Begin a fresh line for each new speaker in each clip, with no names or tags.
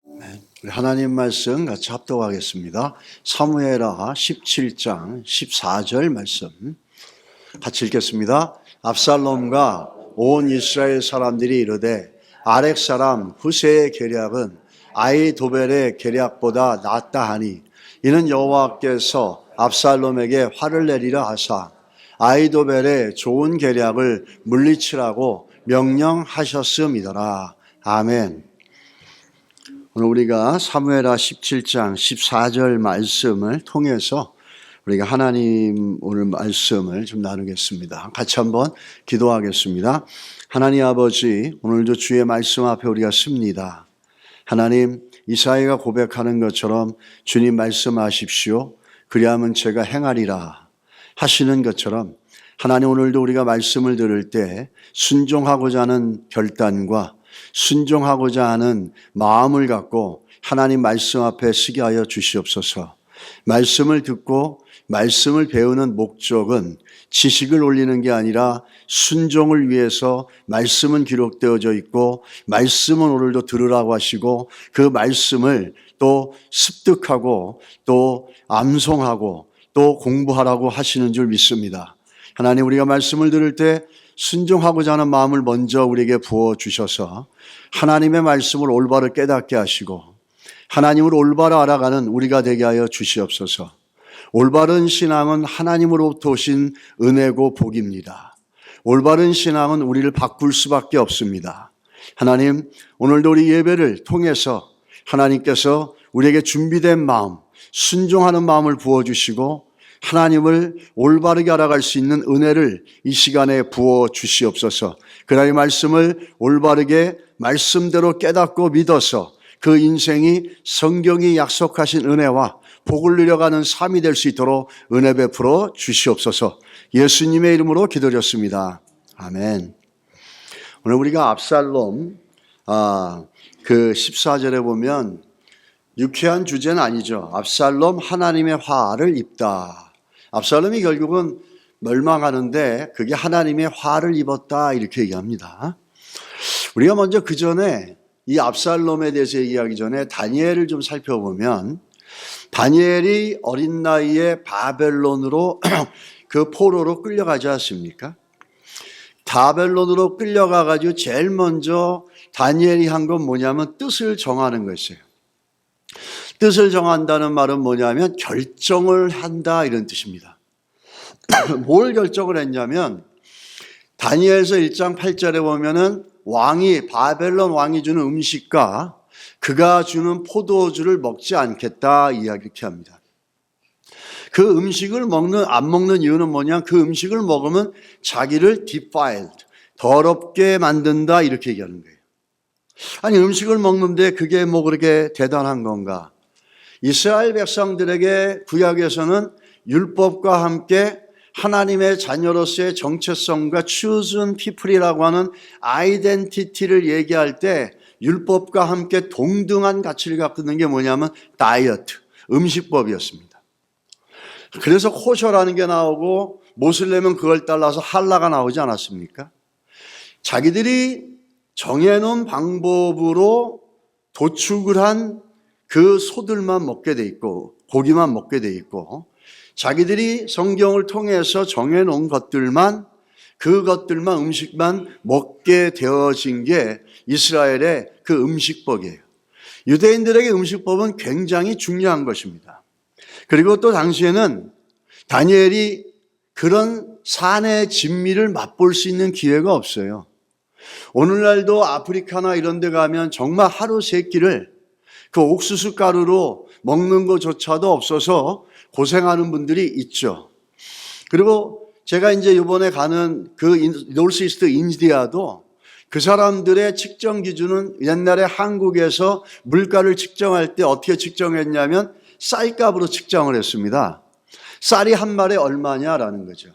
우리 하나님 말씀 같이 합독하겠습니다. 사무엘하 17장 14절 말씀 같이 읽겠습니다. 압살롬과 온 이스라엘 사람들이 이르되 아렉 사람 후세의 계략은 아히도벨의 계략보다 낫다 하니 이는 여호와께서 압살롬에게 화를 내리라 하사 아히도벨의 좋은 계략을 물리치라고 명령하셨음이더라. 아멘. 오늘 우리가 사무엘하 17장 14절 말씀을 통해서 우리가 하나님 오늘 말씀을 좀 나누겠습니다. 같이 한번 기도하겠습니다. 하나님 아버지, 오늘도 주의 말씀 앞에 우리가 섭니다. 하나님, 이사야가 고백하는 것처럼 주님 말씀하십시오. 그리하면 제가 행하리라 하시는 것처럼 하나님, 오늘도 우리가 말씀을 들을 때 순종하고자 하는 결단과 순종하고자 하는 마음을 갖고 하나님 말씀 앞에 서게 하여 주시옵소서. 말씀을 듣고 말씀을 배우는 목적은 지식을 올리는 게 아니라 순종을 위해서 말씀은 기록되어져 있고 말씀은 오늘도 들으라고 하시고 그 말씀을 또 습득하고 또 암송하고 또 공부하라고 하시는 줄 믿습니다. 하나님, 우리가 말씀을 들을 때 순종하고자 하는 마음을 먼저 우리에게 부어주셔서 하나님의 말씀을 올바로 깨닫게 하시고 하나님을 올바로 알아가는 우리가 되게 하여 주시옵소서. 올바른 신앙은 하나님으로부터 오신 은혜고 복입니다. 올바른 신앙은 우리를 바꿀 수밖에 없습니다. 하나님, 오늘도 우리 예배를 통해서 하나님께서 우리에게 준비된 마음, 순종하는 마음을 부어주시고 하나님을 올바르게 알아갈 수 있는 은혜를 이 시간에 부어 주시옵소서. 그날의 말씀을 올바르게 말씀대로 깨닫고 믿어서 그 인생이 성경이 약속하신 은혜와 복을 누려가는 삶이 될 수 있도록 은혜 베풀어 주시옵소서. 예수님의 이름으로 기도드렸습니다. 아멘. 오늘 우리가 압살롬 그 14절에 보면 유쾌한 주제는 아니죠. 압살롬 하나님의 화를 입다. 압살롬이 결국은 멸망하는데 그게 하나님의 화를 입었다 이렇게 얘기합니다. 우리가 먼저 그 전에 이 압살롬에 대해서 얘기하기 전에 다니엘을 좀 살펴보면 다니엘이 어린 나이에 바벨론으로 그 포로로 끌려가지 않습니까? 바벨론으로 끌려가가지고 제일 먼저 다니엘이 한 건 뭐냐면 뜻을 정하는 것이에요. 뜻을 정한다는 말은 뭐냐면 결정을 한다 이런 뜻입니다. 뭘 결정을 했냐면 다니엘서 1장 8절에 보면은 바벨론 왕이 주는 음식과 그가 주는 포도주를 먹지 않겠다 이렇게 합니다. 그 음식을 안 먹는 이유는 뭐냐? 그 음식을 먹으면 자기를 defiled, 더럽게 만든다 이렇게 얘기하는 거예요. 아니, 음식을 먹는데 그게 뭐 그렇게 대단한 건가? 이스라엘 백성들에게 구약에서는 율법과 함께 하나님의 자녀로서의 정체성과 chosen people이라고 하는 아이덴티티를 얘기할 때 율법과 함께 동등한 가치를 갖고 있는 게 뭐냐면 다이어트, 음식법이었습니다. 그래서 코셔라는 게 나오고 모슬렘은 그걸 따라서 할라가 나오지 않았습니까? 자기들이 정해놓은 방법으로 도축을 한 그 소들만 먹게 돼 있고 고기만 먹게 돼 있고 자기들이 성경을 통해서 정해놓은 것들만 그것들만 음식만 먹게 되어진 게 이스라엘의 그 음식법이에요. 유대인들에게 음식법은 굉장히 중요한 것입니다. 그리고 또 당시에는 다니엘이 그런 산의 진미를 맛볼 수 있는 기회가 없어요. 오늘날도 아프리카나 이런 데 가면 정말 하루 세 끼를 그 옥수수 가루로 먹는 것조차도 없어서 고생하는 분들이 있죠. 그리고 제가 이제 이번에 가는 그 노스이스트 인디아도 그 사람들의 측정 기준은 옛날에 한국에서 물가를 측정할 때 어떻게 측정했냐면 쌀값으로 측정을 했습니다. 쌀이 한 말에 얼마냐라는 거죠.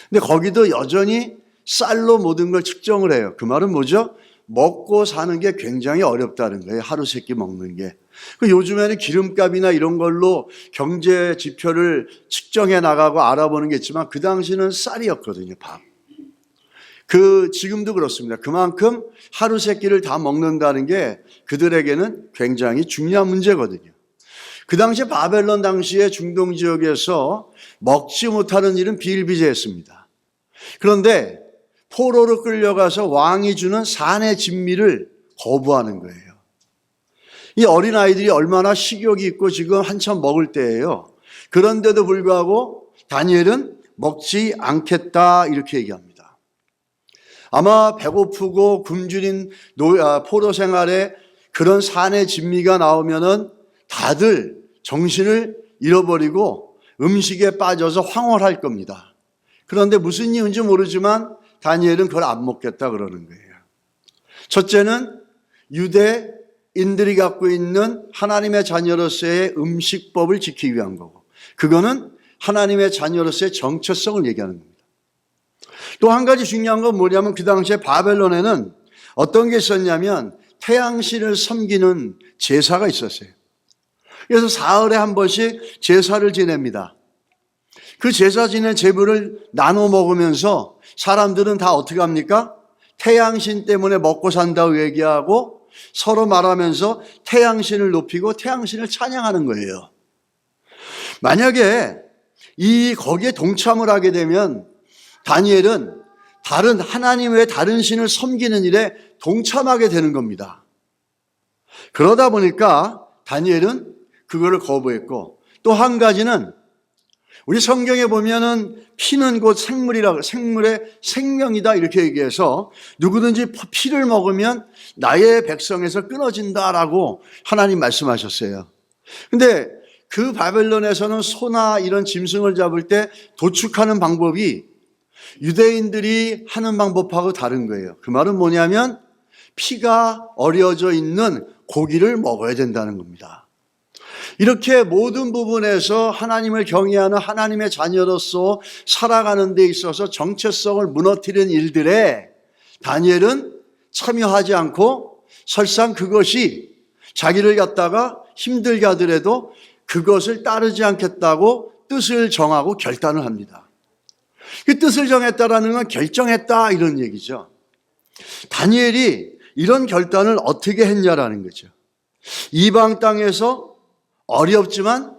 근데 거기도 여전히 쌀로 모든 걸 측정을 해요. 그 말은 뭐죠? 먹고 사는 게 굉장히 어렵다는 거예요. 하루 세 끼 먹는 게. 요즘에는 기름값이나 이런 걸로 경제 지표를 측정해 나가고 알아보는 게 있지만 그 당시는 쌀이었거든요. 밥. 지금도 그렇습니다. 그만큼 하루 세 끼를 다 먹는다는 게 그들에게는 굉장히 중요한 문제거든요. 그 당시에 바벨론 당시에 중동 지역에서 먹지 못하는 일은 비일비재했습니다. 그런데 포로로 끌려가서 왕이 주는 산의 진미를 거부하는 거예요. 이 어린아이들이 얼마나 식욕이 있고 지금 한참 먹을 때예요. 그런데도 불구하고 다니엘은 먹지 않겠다 이렇게 얘기합니다. 아마 배고프고 굶주린 포로 생활에 그런 산의 진미가 나오면은 다들 정신을 잃어버리고 음식에 빠져서 황홀할 겁니다. 그런데 무슨 이유인지 모르지만 다니엘은 그걸 안 먹겠다 그러는 거예요. 첫째는 유대인들이 갖고 있는 하나님의 자녀로서의 음식법을 지키기 위한 거고, 그거는 하나님의 자녀로서의 정체성을 얘기하는 겁니다. 또 한 가지 중요한 건 뭐냐면 그 당시에 바벨론에는 어떤 게 있었냐면 태양신을 섬기는 제사가 있었어요. 그래서 사흘에 한 번씩 제사를 지냅니다. 그 제사 지낸 제물을 나눠 먹으면서 사람들은 다 어떻게 합니까? 태양신 때문에 먹고 산다고 얘기하고 서로 말하면서 태양신을 높이고 태양신을 찬양하는 거예요. 만약에 거기에 동참을 하게 되면 다니엘은 다른 하나님 외에 다른 신을 섬기는 일에 동참하게 되는 겁니다. 그러다 보니까 다니엘은 그거를 거부했고, 또 한 가지는 우리 성경에 보면은 피는 곧 생물의 생명이다 이렇게 얘기해서 누구든지 피를 먹으면 나의 백성에서 끊어진다라고 하나님 말씀하셨어요. 근데 그 바벨론에서는 소나 이런 짐승을 잡을 때 도축하는 방법이 유대인들이 하는 방법하고 다른 거예요. 그 말은 뭐냐면 피가 어려져 있는 고기를 먹어야 된다는 겁니다. 이렇게 모든 부분에서 하나님을 경외하는 하나님의 자녀로서 살아가는 데 있어서 정체성을 무너뜨리는 일들에 다니엘은 참여하지 않고 설상 그것이 자기를 갖다가 힘들게 하더라도 그것을 따르지 않겠다고 뜻을 정하고 결단을 합니다. 그 뜻을 정했다라는 건 결정했다 이런 얘기죠. 다니엘이 이런 결단을 어떻게 했냐라는 거죠. 이방 땅에서 어렵지만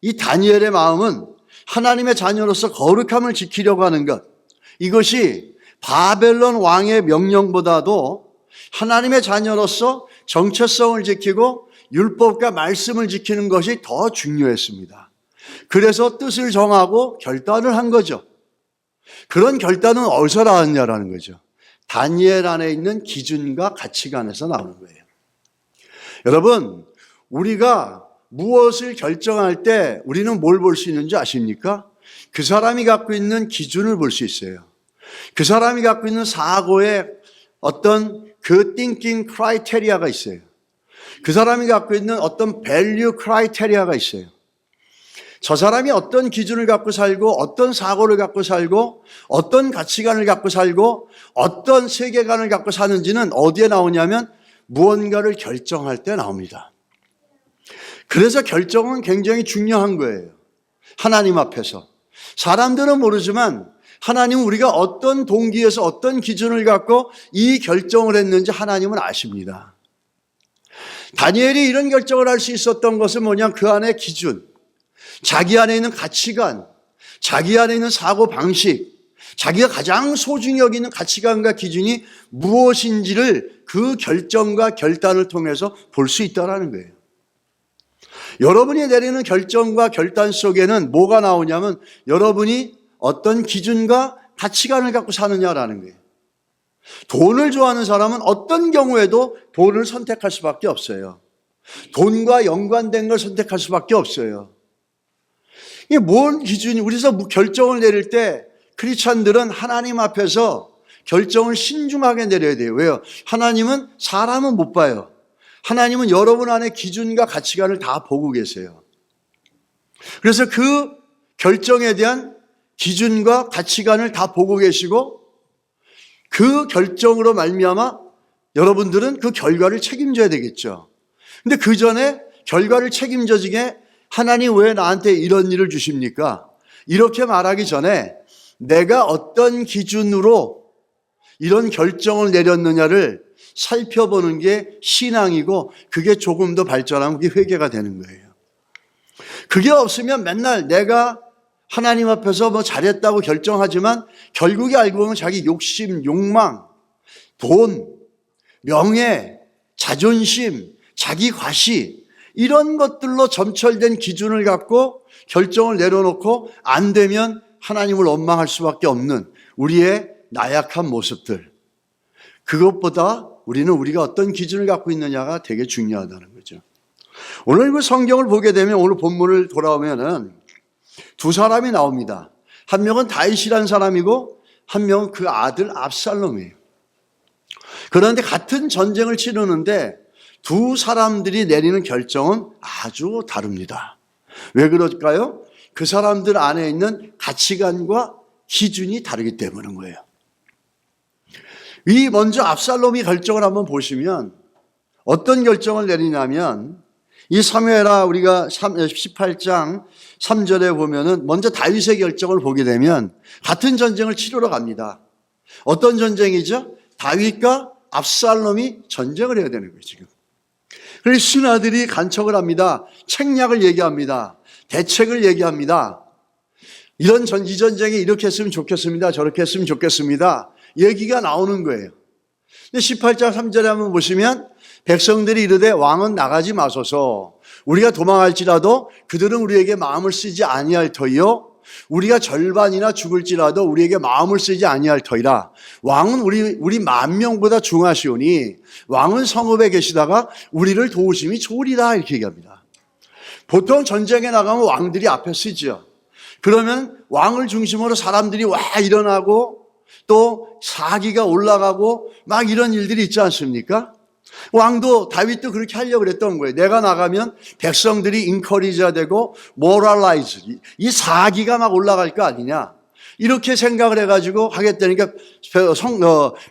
이 다니엘의 마음은 하나님의 자녀로서 거룩함을 지키려고 하는 것, 이것이 바벨론 왕의 명령보다도 하나님의 자녀로서 정체성을 지키고 율법과 말씀을 지키는 것이 더 중요했습니다. 그래서 뜻을 정하고 결단을 한 거죠. 그런 결단은 어디서 나왔냐라는 거죠. 다니엘 안에 있는 기준과 가치관에서 나오는 거예요. 여러분, 우리가 무엇을 결정할 때 우리는 뭘 볼 수 있는지 아십니까? 그 사람이 갖고 있는 기준을 볼 수 있어요. 그 사람이 갖고 있는 사고의 어떤 그 thinking criteria가 있어요. 그 사람이 갖고 있는 어떤 value criteria가 있어요. 저 사람이 어떤 기준을 갖고 살고 어떤 사고를 갖고 살고 어떤 가치관을 갖고 살고 어떤 세계관을 갖고 사는지는 어디에 나오냐면 무언가를 결정할 때 나옵니다. 그래서 결정은 굉장히 중요한 거예요. 하나님 앞에서. 사람들은 모르지만 하나님은 우리가 어떤 동기에서 어떤 기준을 갖고 이 결정을 했는지 하나님은 아십니다. 다니엘이 이런 결정을 할 수 있었던 것은 뭐냐? 그 안에 기준, 자기 안에 있는 가치관, 자기 안에 있는 사고방식, 자기가 가장 소중히 여기는 가치관과 기준이 무엇인지를 그 결정과 결단을 통해서 볼 수 있다는 거예요. 여러분이 내리는 결정과 결단 속에는 뭐가 나오냐면 여러분이 어떤 기준과 가치관을 갖고 사느냐라는 거예요. 돈을 좋아하는 사람은 어떤 경우에도 돈을 선택할 수밖에 없어요. 돈과 연관된 걸 선택할 수밖에 없어요. 이게 뭔 기준이, 우리서 결정을 내릴 때 크리스찬들은 하나님 앞에서 결정을 신중하게 내려야 돼요. 왜요? 하나님은 사람은 못 봐요. 하나님은 여러분 안에 기준과 가치관을 다 보고 계세요. 그래서 그 결정에 대한 기준과 가치관을 다 보고 계시고 그 결정으로 말미암아 여러분들은 그 결과를 책임져야 되겠죠. 근데 그 전에 결과를 책임져지게 하나님 왜 나한테 이런 일을 주십니까? 이렇게 말하기 전에 내가 어떤 기준으로 이런 결정을 내렸느냐를 살펴보는 게 신앙이고, 그게 조금 더 발전하면 그게 회개가 되는 거예요. 그게 없으면 맨날 내가 하나님 앞에서 뭐 잘했다고 결정하지만 결국에 알고 보면 자기 욕심, 욕망, 돈, 명예, 자존심, 자기 과시, 이런 것들로 점철된 기준을 갖고 결정을 내려놓고 안 되면 하나님을 원망할 수밖에 없는 우리의 나약한 모습들. 그것보다 우리는 우리가 어떤 기준을 갖고 있느냐가 되게 중요하다는 거죠. 오늘 그 성경을 보게 되면, 오늘 본문을 돌아오면은 두 사람이 나옵니다. 한 명은 다윗이라는 사람이고 한 명은 그 아들 압살롬이에요. 그런데 같은 전쟁을 치르는데 두 사람들이 내리는 결정은 아주 다릅니다. 왜 그럴까요? 그 사람들 안에 있는 가치관과 기준이 다르기 때문인 거예요. 이 먼저 압살롬이 결정을 한번 보시면 어떤 결정을 내리냐면, 이 사무엘하 우리가 18장 3절에 보면은 먼저 다윗의 결정을 보게 되면 같은 전쟁을 치르러 갑니다. 어떤 전쟁이죠? 다윗과 압살롬이 전쟁을 해야 되는 거예요, 지금. 그래서 신하들이 간척을 합니다. 책략을 얘기합니다. 대책을 얘기합니다. 이 전쟁에 이렇게 했으면 좋겠습니다. 저렇게 했으면 좋겠습니다. 얘기가 나오는 거예요. 근데 18장 3절에 한번 보시면 백성들이 이르되 왕은 나가지 마소서. 우리가 도망할지라도 그들은 우리에게 마음을 쓰지 아니할 터이요. 우리가 절반이나 죽을지라도 우리에게 마음을 쓰지 아니할 터이라. 왕은 우리 10,000명보다 중하시오니 왕은 성읍에 계시다가 우리를 도우심이 좋으리라. 이렇게 얘기합니다. 보통 전쟁에 나가면 왕들이 앞에 쓰죠. 그러면 왕을 중심으로 사람들이 와 일어나고 또 사기가 올라가고 막 이런 일들이 있지 않습니까? 왕도 다윗도 그렇게 하려고 그랬던 거예요. 내가 나가면 백성들이 인커리지가 되고 모랄라이즈, 이 사기가 막 올라갈 거 아니냐, 이렇게 생각을 해가지고 하겠다니까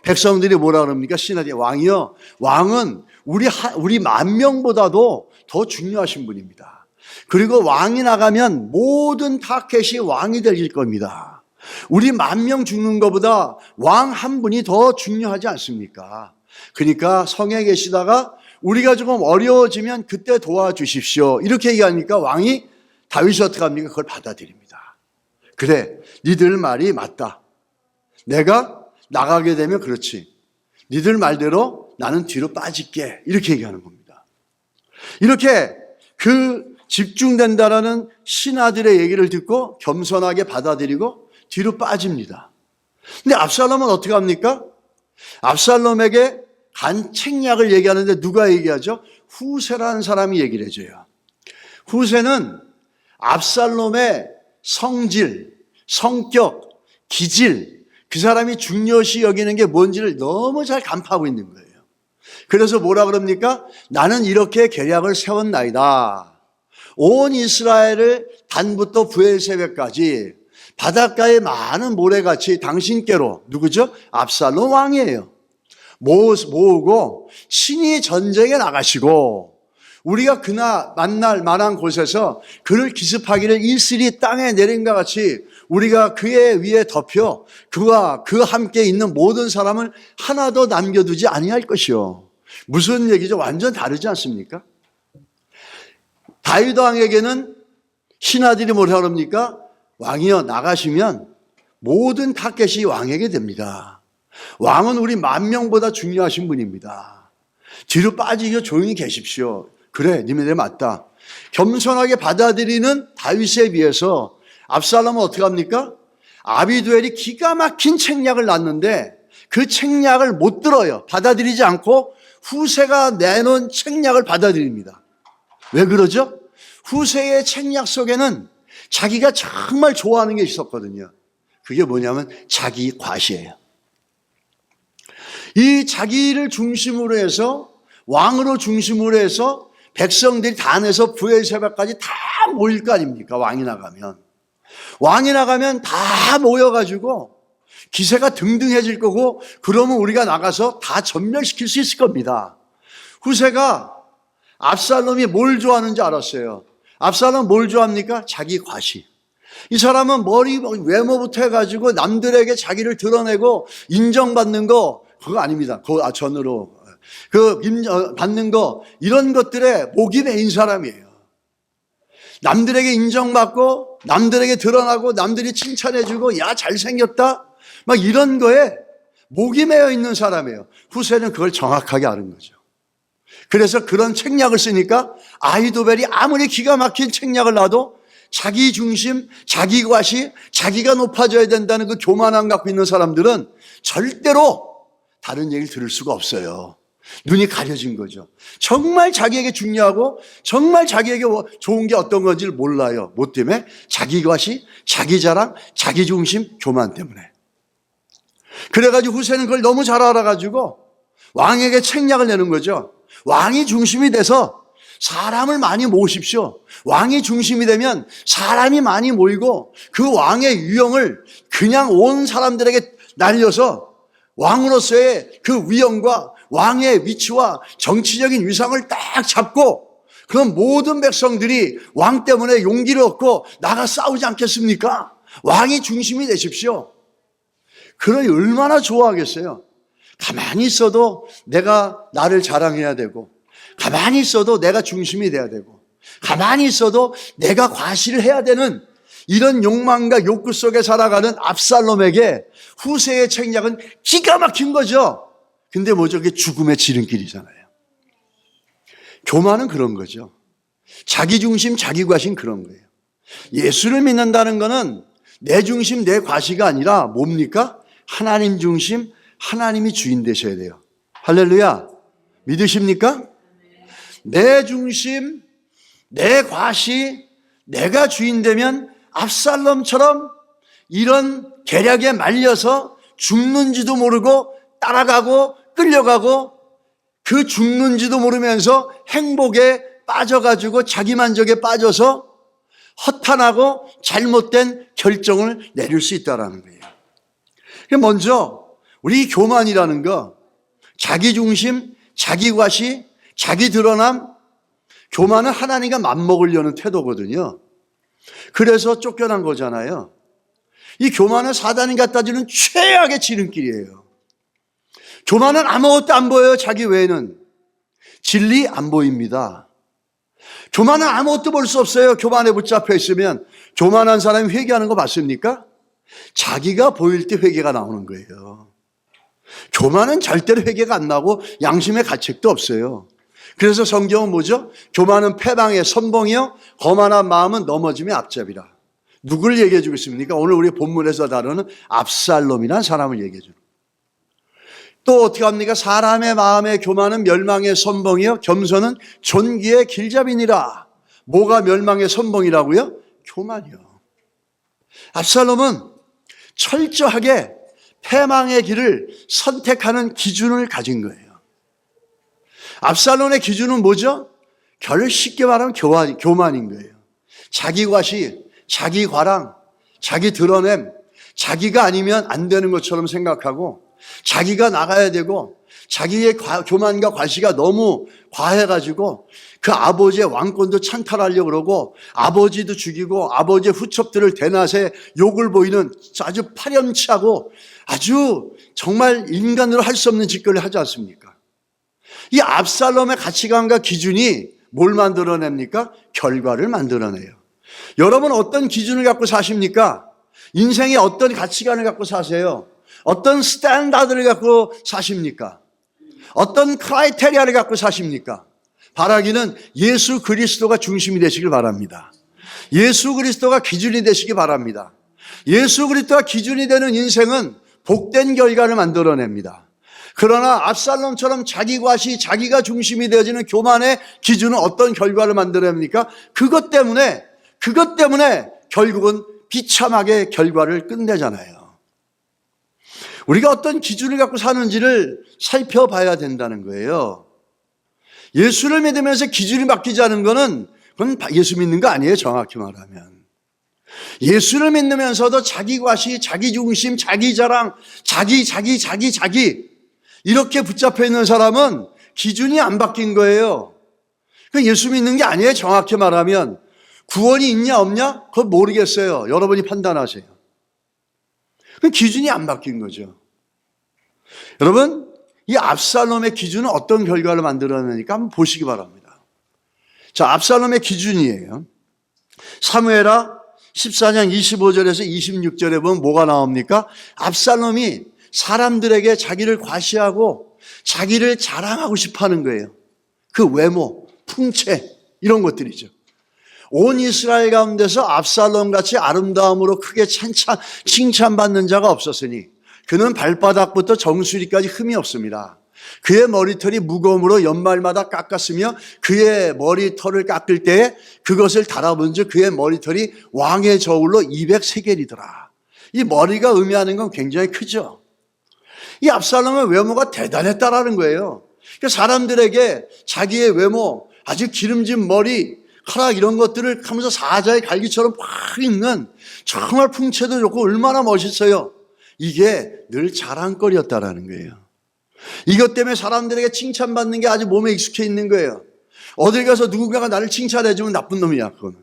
백성들이 뭐라 그럽니까? 신하들이, 왕이요, 왕은 우리 10,000명보다도 더 중요하신 분입니다. 그리고 왕이 나가면 모든 타켓이 왕이 될 겁니다. 우리 10,000명 죽는 것보다 왕 한 분이 더 중요하지 않습니까? 그러니까 성에 계시다가 우리가 조금 어려워지면 그때 도와주십시오. 이렇게 얘기하니까 왕이, 다윗이 어떻게 합니까? 그걸 받아들입니다. 그래, 니들 말이 맞다. 내가 나가게 되면 그렇지. 니들 말대로 나는 뒤로 빠질게. 이렇게 얘기하는 겁니다. 이렇게 그 집중된다라는 신하들의 얘기를 듣고 겸손하게 받아들이고 뒤로 빠집니다. 근데 압살롬은 어떻게 합니까? 압살롬에게 간 책략을 얘기하는데 누가 얘기하죠? 후세라는 사람이 얘기를 해줘요. 후세는 압살롬의 성질, 성격, 기질, 그 사람이 중요시 여기는 게 뭔지를 너무 잘 간파하고 있는 거예요. 그래서 뭐라 그럽니까? 나는 이렇게 계략을 세웠나이다. 온 이스라엘을 단부터 브엘세바까지 바닷가의 많은 모래같이 당신께로, 누구죠? 압살롬 왕이에요. 모으고 친히 전쟁에 나가시고 우리가 그나 만날 만한 곳에서 그를 기습하기를 이슬이 땅에 내린과 같이 우리가 그의 위에 덮여 그와 그 함께 있는 모든 사람을 하나도 남겨두지 아니할 것이요. 무슨 얘기죠? 완전 다르지 않습니까? 다윗 왕에게는 신하들이 뭐라 그럽니까? 왕이여, 나가시면 모든 타켓이 왕에게 됩니다. 왕은 우리 10,000명보다 중요하신 분입니다. 뒤로 빠지고 조용히 계십시오. 그래, 니네들 맞다. 겸손하게 받아들이는 다윗에 비해서 압살롬은 어떻게 합니까? 아비두엘이 기가 막힌 책략을 놨는데 그 책략을 못 들어요. 받아들이지 않고 후세가 내놓은 책략을 받아들입니다. 왜 그러죠? 후세의 책략 속에는 자기가 정말 좋아하는 게 있었거든요. 그게 뭐냐면 자기 과시예요. 이 자기를 중심으로 해서, 왕으로 중심으로 해서 백성들이 단에서 브엘세바까지 다 모일 거 아닙니까? 왕이 나가면 다 모여가지고 기세가 등등해질 거고, 그러면 우리가 나가서 다 전멸시킬 수 있을 겁니다. 후세가 압살롬이 뭘 좋아하는지 알았어요. 압살롬 뭘 좋아합니까? 자기 과시. 이 사람은 외모부터 해가지고 남들에게 자기를 드러내고 인정받는 거, 그거 아닙니다. 전으로. 받는 거, 이런 것들에 목이 메인 사람이에요. 남들에게 인정받고, 남들에게 드러나고, 남들이 칭찬해주고, 야, 잘생겼다? 막 이런 거에 목이 메어 있는 사람이에요. 후세는 그걸 정확하게 아는 거죠. 그래서 그런 책략을 쓰니까 아히도벨이 아무리 기가 막힌 책략을 놔도 자기 중심, 자기 과시, 자기가 높아져야 된다는 그 교만함 갖고 있는 사람들은 절대로 다른 얘기를 들을 수가 없어요. 눈이 가려진 거죠. 정말 자기에게 중요하고 정말 자기에게 좋은 게 어떤 건지를 몰라요. 뭐 때문에? 자기 과시, 자기 자랑, 자기 중심, 교만 때문에. 그래가지고 후세는 그걸 너무 잘 알아가지고 왕에게 책략을 내는 거죠. 왕이 중심이 돼서 사람을 많이 모으십시오. 왕이 중심이 되면 사람이 많이 모이고 그 왕의 위엄을 그냥 온 사람들에게 날려서 왕으로서의 그 위엄과 왕의 위치와 정치적인 위상을 딱 잡고 그럼 모든 백성들이 왕 때문에 용기를 얻고 나가 싸우지 않겠습니까? 왕이 중심이 되십시오. 그러니 얼마나 좋아하겠어요. 가만히 있어도 내가 나를 자랑해야 되고 가만히 있어도 내가 중심이 돼야 되고 가만히 있어도 내가 과시를 해야 되는 이런 욕망과 욕구 속에 살아가는 압살롬에게 후세의 책략은 기가 막힌 거죠. 근데 뭐죠? 그게 죽음의 지름길이잖아요. 교만은 그런 거죠. 자기 중심, 자기 과시는 그런 거예요. 예수를 믿는다는 거는 내 중심, 내 과시가 아니라 뭡니까? 하나님 중심, 하나님이 주인 되셔야 돼요. 할렐루야. 믿으십니까? 내 중심, 내 과시, 내가 주인 되면 압살롬처럼 이런 계략에 말려서 죽는지도 모르고 따라가고 끌려가고 그 죽는지도 모르면서 행복에 빠져가지고 자기만족에 빠져서 허탄하고 잘못된 결정을 내릴 수 있다는 거예요. 먼저 우리 교만이라는 거, 자기 중심, 자기 과시, 자기 드러남, 교만은 하나님과 맞먹으려는 태도거든요. 그래서 쫓겨난 거잖아요. 이 교만은 사단이 갖다 주는 최악의 지름길이에요. 교만은 아무것도 안 보여요. 자기 외에는. 진리 안 보입니다. 교만은 아무것도 볼 수 없어요. 교만에 붙잡혀 있으면. 교만한 사람이 회개하는 거 봤습니까? 자기가 보일 때 회개가 나오는 거예요. 교만은 절대로 회개가 안 나고 양심의 가책도 없어요. 그래서 성경은 뭐죠? 교만은 패망의 선봉이요 거만한 마음은 넘어짐의 앞잡이라. 누굴 얘기해 주고 있습니까? 오늘 우리 본문에서 다루는 압살롬이라는 사람을 얘기해 주는. 또 어떻게 합니까? 사람의 마음의 교만은 멸망의 선봉이요 겸손은 존귀의 길잡이니라. 뭐가 멸망의 선봉이라고요? 교만이요. 압살롬은 철저하게 패망의 길을 선택하는 기준을 가진 거예요. 압살롬의 기준은 뭐죠? 쉽게 말하면 교만인 거예요. 자기 과시, 자기 과랑, 자기 드러냄, 자기가 아니면 안 되는 것처럼 생각하고 자기가 나가야 되고 자기의 교만과 과시가 너무 과해가지고 그 아버지의 왕권도 찬탈하려고 그러고 아버지도 죽이고 아버지의 후첩들을 대낮에 욕을 보이는 아주 파렴치하고 아주 정말 인간으로 할 수 없는 짓거리를 하지 않습니까? 이 압살롬의 가치관과 기준이 뭘 만들어냅니까? 결과를 만들어내요. 여러분 어떤 기준을 갖고 사십니까? 인생에 어떤 가치관을 갖고 사세요? 어떤 스탠다드를 갖고 사십니까? 어떤 크라이테리아를 갖고 사십니까? 바라기는 예수 그리스도가 중심이 되시길 바랍니다. 예수 그리스도가 기준이 되시기 바랍니다. 예수 그리스도가 기준이 되는 인생은 복된 결과를 만들어냅니다. 그러나 압살롬처럼 자기 과시, 자기가 중심이 되어지는 교만의 기준은 어떤 결과를 만들어냅니까? 그것 때문에 결국은 비참하게 결과를 끝내잖아요. 우리가 어떤 기준을 갖고 사는지를 살펴봐야 된다는 거예요. 예수를 믿으면서 기준이 바뀌지 않은 거는 그건 예수 믿는 거 아니에요, 정확히 말하면. 예수를 믿으면서도 자기 과시, 자기 중심, 자기 자랑, 자기 이렇게 붙잡혀 있는 사람은 기준이 안 바뀐 거예요. 그 예수 믿는 게 아니에요, 정확히 말하면. 구원이 있냐 없냐? 그건 모르겠어요. 여러분이 판단하세요. 그 기준이 안 바뀐 거죠. 여러분, 이 압살롬의 기준은 어떤 결과를 만들어내니까 한번 보시기 바랍니다. 자, 압살롬의 기준이에요. 사무엘하 14장 25절에서 26절에 보면 뭐가 나옵니까? 압살롬이 사람들에게 자기를 과시하고 자기를 자랑하고 싶어 하는 거예요. 그 외모, 풍채, 이런 것들이죠. 온 이스라엘 가운데서 압살롬같이 아름다움으로 크게 칭찬받는 자가 없었으니 그는 발바닥부터 정수리까지 흠이 없습니다. 그의 머리털이 무거움으로 연말마다 깎았으며 그의 머리털을 깎을 때에 그것을 달아본 즉 그의 머리털이 왕의 저울로 200세겔이더라. 이 머리가 의미하는 건 굉장히 크죠. 이 압살롬의 외모가 대단했다라는 거예요. 그러니까 사람들에게 자기의 외모, 아주 기름진 머리카락 이런 것들을 하면서 사자의 갈기처럼 팍 있는 정말 풍채도 좋고 얼마나 멋있어요. 이게 늘 자랑거리였다라는 거예요. 이것 때문에 사람들에게 칭찬받는 게 아주 몸에 익숙해 있는 거예요. 어딜 가서 누군가가 나를 칭찬해주면 나쁜 놈이야, 그거는.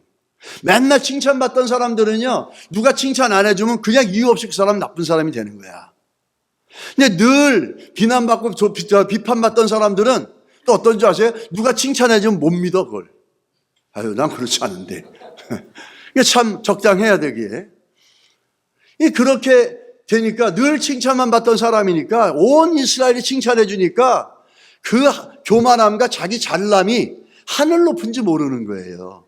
맨날 칭찬받던 사람들은요, 누가 칭찬 안 해주면 그냥 이유 없이 그 사람은 나쁜 사람이 되는 거야. 근데 늘 비난받고 비판받던 사람들은 또 어떤지 아세요? 누가 칭찬해주면 못 믿어, 그걸. 아유, 난 그렇지 않은데. 이게 참 적당해야 되기에. 그렇게 되니까 늘 칭찬만 받던 사람이니까 온 이스라엘이 칭찬해 주니까 그 교만함과 자기 잘남이 하늘 높은지 모르는 거예요.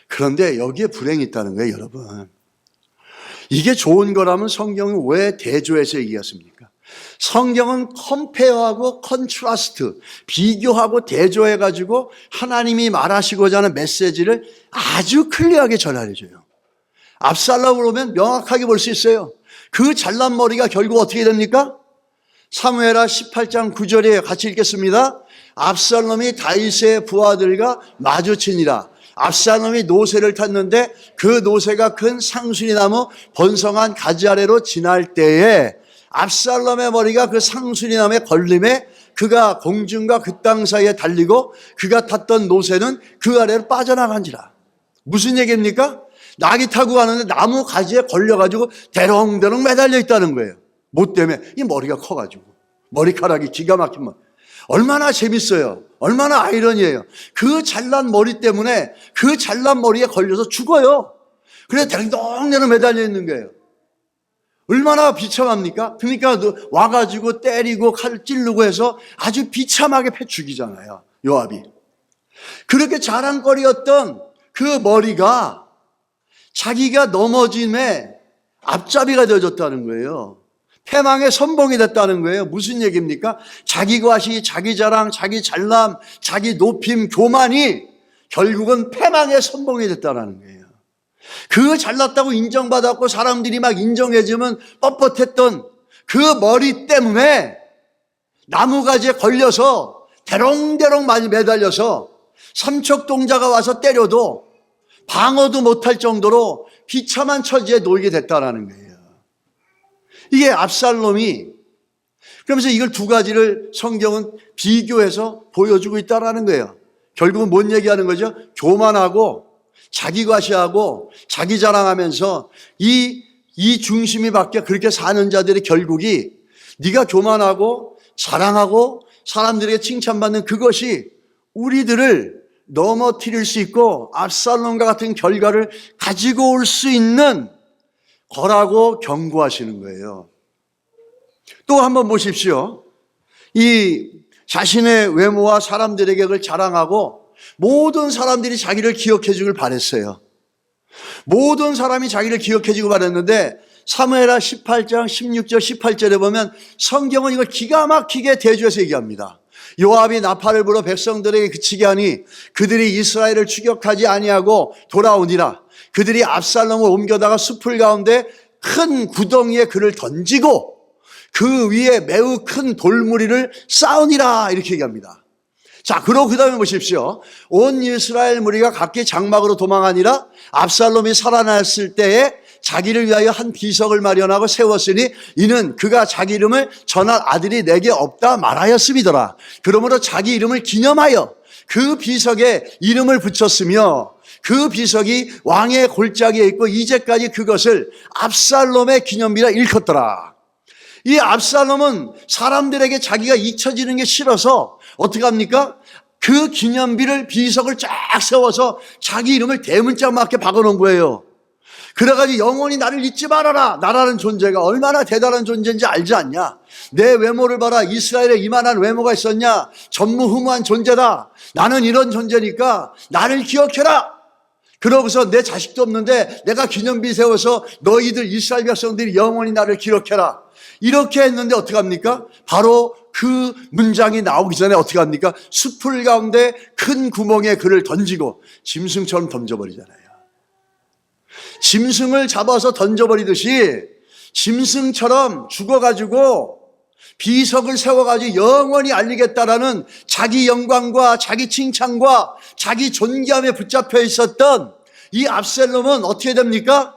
그런데 여기에 불행이 있다는 거예요, 여러분. 이게 좋은 거라면 성경은 왜 대조해서 얘기했습니까? 성경은 컴페어하고 컨트라스트, 비교하고 대조해가지고 하나님이 말하시고자 하는 메시지를 아주 클리어하게 전달해줘요. 압살롬을 보면 명확하게 볼 수 있어요. 그 잘난 머리가 결국 어떻게 됩니까? 사무엘하 18장 9절에 같이 읽겠습니다. 압살롬이 다윗의 부하들과 마주치니라. 압살롬이 노새를 탔는데 그 노새가 큰 상수리나무 번성한 가지 아래로 지날 때에 압살롬의 머리가 그 상수리나무에 걸림에 그가 공중과 그 땅 사이에 달리고 그가 탔던 노새는 그 아래로 빠져나간지라. 무슨 얘기입니까? 낙이 타고 가는데 나무 가지에 걸려가지고 대롱대롱 매달려 있다는 거예요. 뭐 때문에? 이 머리가 커가지고. 머리카락이 기가 막힌 머리. 얼마나 재밌어요. 얼마나 아이러니해요. 그 잘난 머리 때문에 그 잘난 머리에 걸려서 죽어요. 그래서 대롱대롱 매달려 있는 거예요. 얼마나 비참합니까? 그러니까 와가지고 때리고 칼 찌르고 해서 아주 비참하게 패 죽이잖아요. 요압이. 그렇게 자랑거리였던 그 머리가 자기가 넘어짐에 앞잡이가 되어졌다는 거예요. 패망의 선봉이 됐다는 거예요. 무슨 얘기입니까? 자기 과시, 자기 자랑, 자기 잘남, 자기 높임, 교만이 결국은 패망의 선봉이 됐다는 거예요. 그 잘났다고 인정받았고 사람들이 막 인정해주면 뻣뻣했던 그 머리 때문에 나무가지에 걸려서 대롱대롱 많이 매달려서 삼척동자가 와서 때려도 방어도 못할 정도로 비참한 처지에 놓이게 됐다라는 거예요. 이게 압살롬이 그러면서 이걸 두 가지를 성경은 비교해서 보여주고 있다라는 거예요. 결국은 뭔 얘기하는 거죠? 교만하고 자기 과시하고 자기 자랑하면서 이 중심이 바뀌어 그렇게 사는 자들의 결국이 네가 교만하고 자랑하고 사람들에게 칭찬받는 그것이 우리들을 넘어뜨릴 수 있고 압살롬과 같은 결과를 가지고 올 수 있는 거라고 경고하시는 거예요. 또 한번 보십시오. 이 자신의 외모와 사람들에게 그걸 자랑하고 모든 사람들이 자기를 기억해 주길 바랬어요. 모든 사람이 자기를 기억해 주길 바랬는데 사무엘하 18장 16절 18절에 보면 성경은 이걸 기가 막히게 대조해서 얘기합니다. 요압이 나팔을 불어 백성들에게 그치게 하니 그들이 이스라엘을 추격하지 아니하고 돌아오니라. 그들이 압살롬을 옮겨다가 숲을 가운데 큰 구덩이에 그를 던지고 그 위에 매우 큰 돌무리를 쌓으니라 이렇게 얘기합니다. 자, 그러고 그 다음에 보십시오. 온 이스라엘 무리가 각기 장막으로 도망하니라. 압살롬이 살아났을 때에 자기를 위하여 한 비석을 마련하고 세웠으니 이는 그가 자기 이름을 전할 아들이 내게 없다 말하였음이더라. 그러므로 자기 이름을 기념하여 그 비석에 이름을 붙였으며 그 비석이 왕의 골짜기에 있고 이제까지 그것을 압살롬의 기념비라 일컫더라. 이 압살롬은 사람들에게 자기가 잊혀지는 게 싫어서 어떻게 합니까? 그 기념비를 비석을 쫙 세워서 자기 이름을 대문짝맞게 박아놓은 거예요. 그래가지고 영원히 나를 잊지 말아라. 나라는 존재가 얼마나 대단한 존재인지 알지 않냐? 내 외모를 봐라. 이스라엘에 이만한 외모가 있었냐? 전무후무한 존재다. 나는 이런 존재니까 나를 기억해라. 그러고서 내 자식도 없는데 내가 기념비 세워서 너희들 이스라엘 백성들이 영원히 나를 기억해라. 이렇게 했는데 어떻게 합니까? 바로 그 문장이 나오기 전에 어떻게 합니까? 숲풀 가운데 큰 구멍에 그를 던지고 짐승처럼 던져버리잖아요. 짐승을 잡아서 던져버리듯이 짐승처럼 죽어가지고 비석을 세워가지고 영원히 알리겠다라는 자기 영광과 자기 칭찬과 자기 존귀함에 붙잡혀 있었던 이 압살롬은 어떻게 됩니까?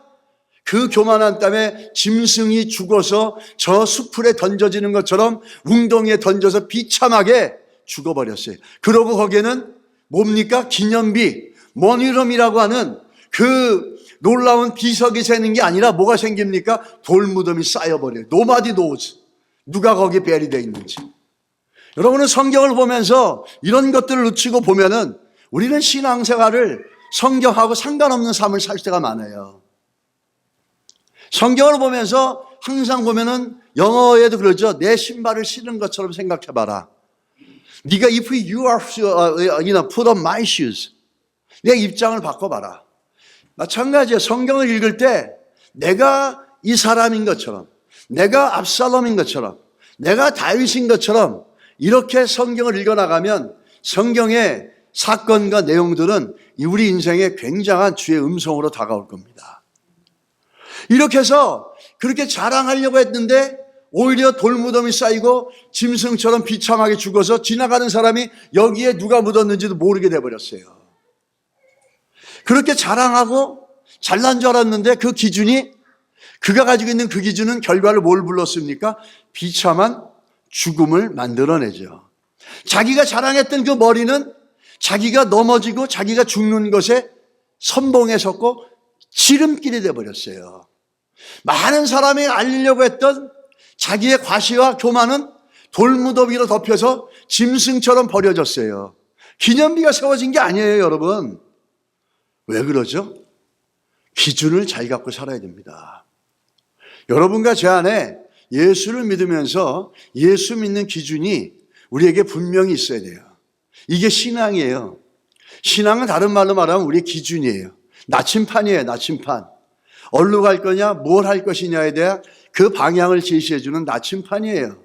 그 교만한 땀에 짐승이 죽어서 저 숲풀에 던져지는 것처럼 웅덩이에 던져서 비참하게 죽어버렸어요. 그러고 거기에는 뭡니까? 기념비, 모니럼이라고 하는 그 놀라운 비석이 새는 게 아니라 뭐가 생깁니까? 돌무덤이 쌓여버려요. Nobody knows. 누가 거기에 베리되어 있는지. 여러분은 성경을 보면서 이런 것들을 놓치고 보면은 우리는 신앙생활을 성경하고 상관없는 삶을 살 때가 많아요. 성경을 보면서 항상 보면은 영어에도 그러죠. 내 신발을 신은 것처럼 생각해봐라. 네가 if you are, put on my shoes. 내 입장을 바꿔봐라. 마찬가지예요. 성경을 읽을 때 내가 이 사람인 것처럼, 내가 압살롬인 것처럼, 내가 다윗인 것처럼 이렇게 성경을 읽어나가면 성경의 사건과 내용들은 우리 인생에 굉장한 주의 음성으로 다가올 겁니다. 이렇게 해서 그렇게 자랑하려고 했는데 오히려 돌무덤이 쌓이고 짐승처럼 비참하게 죽어서 지나가는 사람이 여기에 누가 묻었는지도 모르게 돼버렸어요. 그렇게 자랑하고 잘난 줄 알았는데 그 기준이, 그가 가지고 있는 그 기준은 결과를 뭘 불렀습니까? 비참한 죽음을 만들어내죠. 자기가 자랑했던 그 머리는 자기가 넘어지고 자기가 죽는 것에 선봉에 섰고 지름길이 돼버렸어요. 많은 사람이 알리려고 했던 자기의 과시와 교만은 돌무덤 위로 덮여서 짐승처럼 버려졌어요. 기념비가 세워진 게 아니에요, 여러분. 왜 그러죠? 기준을 잘 갖고 살아야 됩니다. 여러분과 제 안에 예수를 믿으면서 예수 믿는 기준이 우리에게 분명히 있어야 돼요. 이게 신앙이에요. 신앙은 다른 말로 말하면 우리의 기준이에요. 나침판이에요, 나침판. 어디로 갈 거냐, 뭘 할 것이냐에 대한 그 방향을 제시해주는 나침판이에요.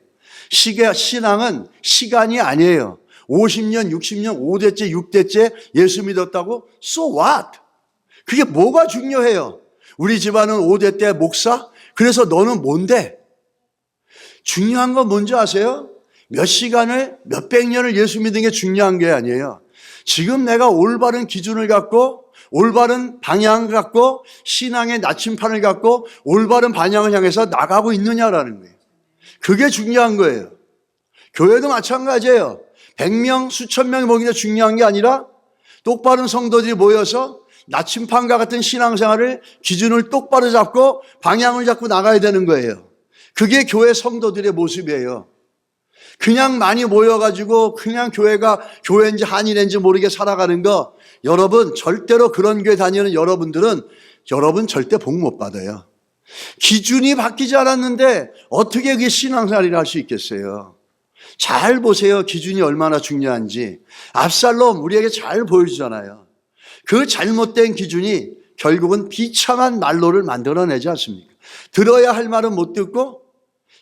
신앙은 시간이 아니에요. 50년, 60년, 5대째, 6대째 예수 믿었다고? So what? 그게 뭐가 중요해요? 우리 집안은 5대 때 목사? 그래서 너는 뭔데? 중요한 건 뭔지 아세요? 몇 시간을, 몇백 년을 예수 믿는 게 중요한 게 아니에요. 지금 내가 올바른 기준을 갖고 올바른 방향을 갖고 신앙의 나침판을 갖고 올바른 방향을 향해서 나가고 있느냐라는 거예요. 그게 중요한 거예요. 교회도 마찬가지예요. 100명, 수천 명이 모이는 게 중요한 게 아니라 똑바른 성도들이 모여서 나침판과 같은 신앙생활을 기준을 똑바로 잡고 방향을 잡고 나가야 되는 거예요. 그게 교회 성도들의 모습이에요. 그냥 많이 모여가지고 그냥 교회가 교회인지 한인인지 모르게 살아가는 거, 여러분 절대로 그런 교회 다니는 여러분들은 여러분 절대 복 못 받아요. 기준이 바뀌지 않았는데 어떻게 그게 신앙생활을 할 수 있겠어요? 잘 보세요. 기준이 얼마나 중요한지. 압살롬 우리에게 잘 보여주잖아요. 그 잘못된 기준이 결국은 비참한 말로를 만들어내지 않습니까? 들어야 할 말은 못 듣고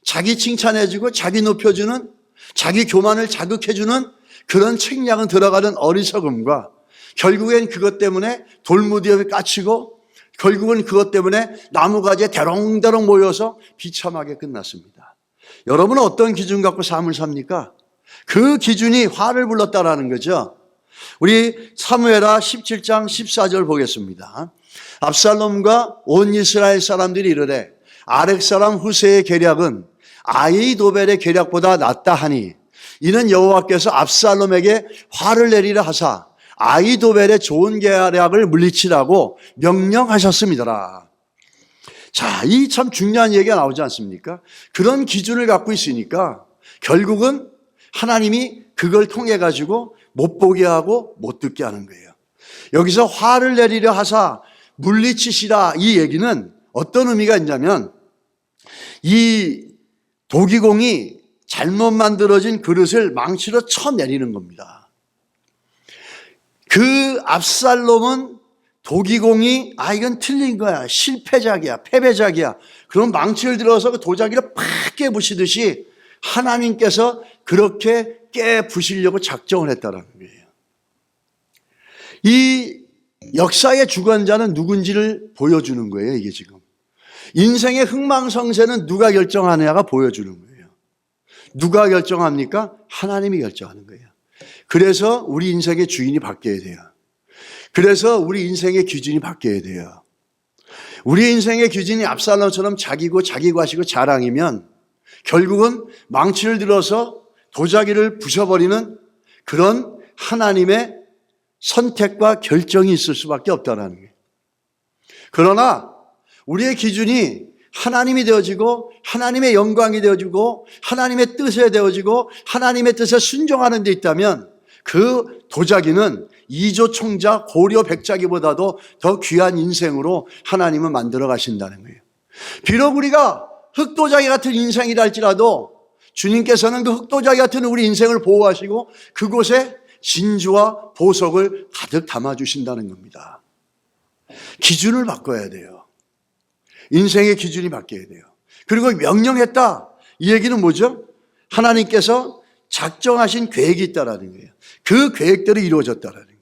자기 칭찬해주고 자기 높여주는, 자기 교만을 자극해주는 그런 책략은 들어가는 어리석음과 결국엔 그것 때문에 돌무덤에 갇히고 결국은 그것 때문에 나무가지에 대롱대롱 모여서 비참하게 끝났습니다. 여러분은 어떤 기준 갖고 삶을 삽니까? 그 기준이 화를 불렀다라는 거죠. 우리 사무엘하 17장 14절 보겠습니다. 압살롬과 온 이스라엘 사람들이 이르되 아렉 사람 후세의 계략은 아히도벨의 계략보다 낫다 하니 이는 여호와께서 압살롬에게 화를 내리라 하사 아히도벨의 좋은 계략을 물리치라고 명령하셨습니다. 자, 이 참 중요한 얘기가 나오지 않습니까? 그런 기준을 갖고 있으니까 결국은 하나님이 그걸 통해 가지고 못 보게 하고 못 듣게 하는 거예요. 여기서 화를 내리려 하사 물리치시라, 이 얘기는 어떤 의미가 있냐면 이 도기공이 잘못 만들어진 그릇을 망치로 쳐내리는 겁니다. 그 압살롬은 도기공이 이건 틀린 거야, 실패작이야, 패배작이야, 그런 망치를 들어서 그 도자기를 팍 깨부시듯이 하나님께서 그렇게 깨부시려고 작정을 했다는 거예요. 이 역사의 주관자는 누군지를 보여주는 거예요. 이게 지금 인생의 흥망성쇠는 누가 결정하느냐가 보여주는 거예요. 누가 결정합니까? 하나님이 결정하는 거예요. 그래서 우리 인생의 주인이 바뀌어야 돼요. 그래서 우리 인생의 기준이 바뀌어야 돼요. 우리 인생의 기준이 압살롬처럼 자기고 자기 과시고 자랑이면 결국은 망치를 들어서 도자기를 부셔버리는 그런 하나님의 선택과 결정이 있을 수밖에 없다는 거예요. 그러나 우리의 기준이 하나님이 되어지고 하나님의 영광이 되어지고 하나님의 뜻에 되어지고 하나님의 뜻에 순종하는 데 있다면 그 도자기는 이조총자 고려 백자기보다도 더 귀한 인생으로 하나님은 만들어 가신다는 거예요. 비록 우리가 흙도자기 같은 인생이라 할지라도 주님께서는 그 흙도자기 같은 우리 인생을 보호하시고 그곳에 진주와 보석을 가득 담아주신다는 겁니다. 기준을 바꿔야 돼요. 인생의 기준이 바뀌어야 돼요. 그리고 명령했다, 이 얘기는 뭐죠? 하나님께서 작정하신 계획이 있다라는 거예요. 그 계획대로 이루어졌다라는 거예요.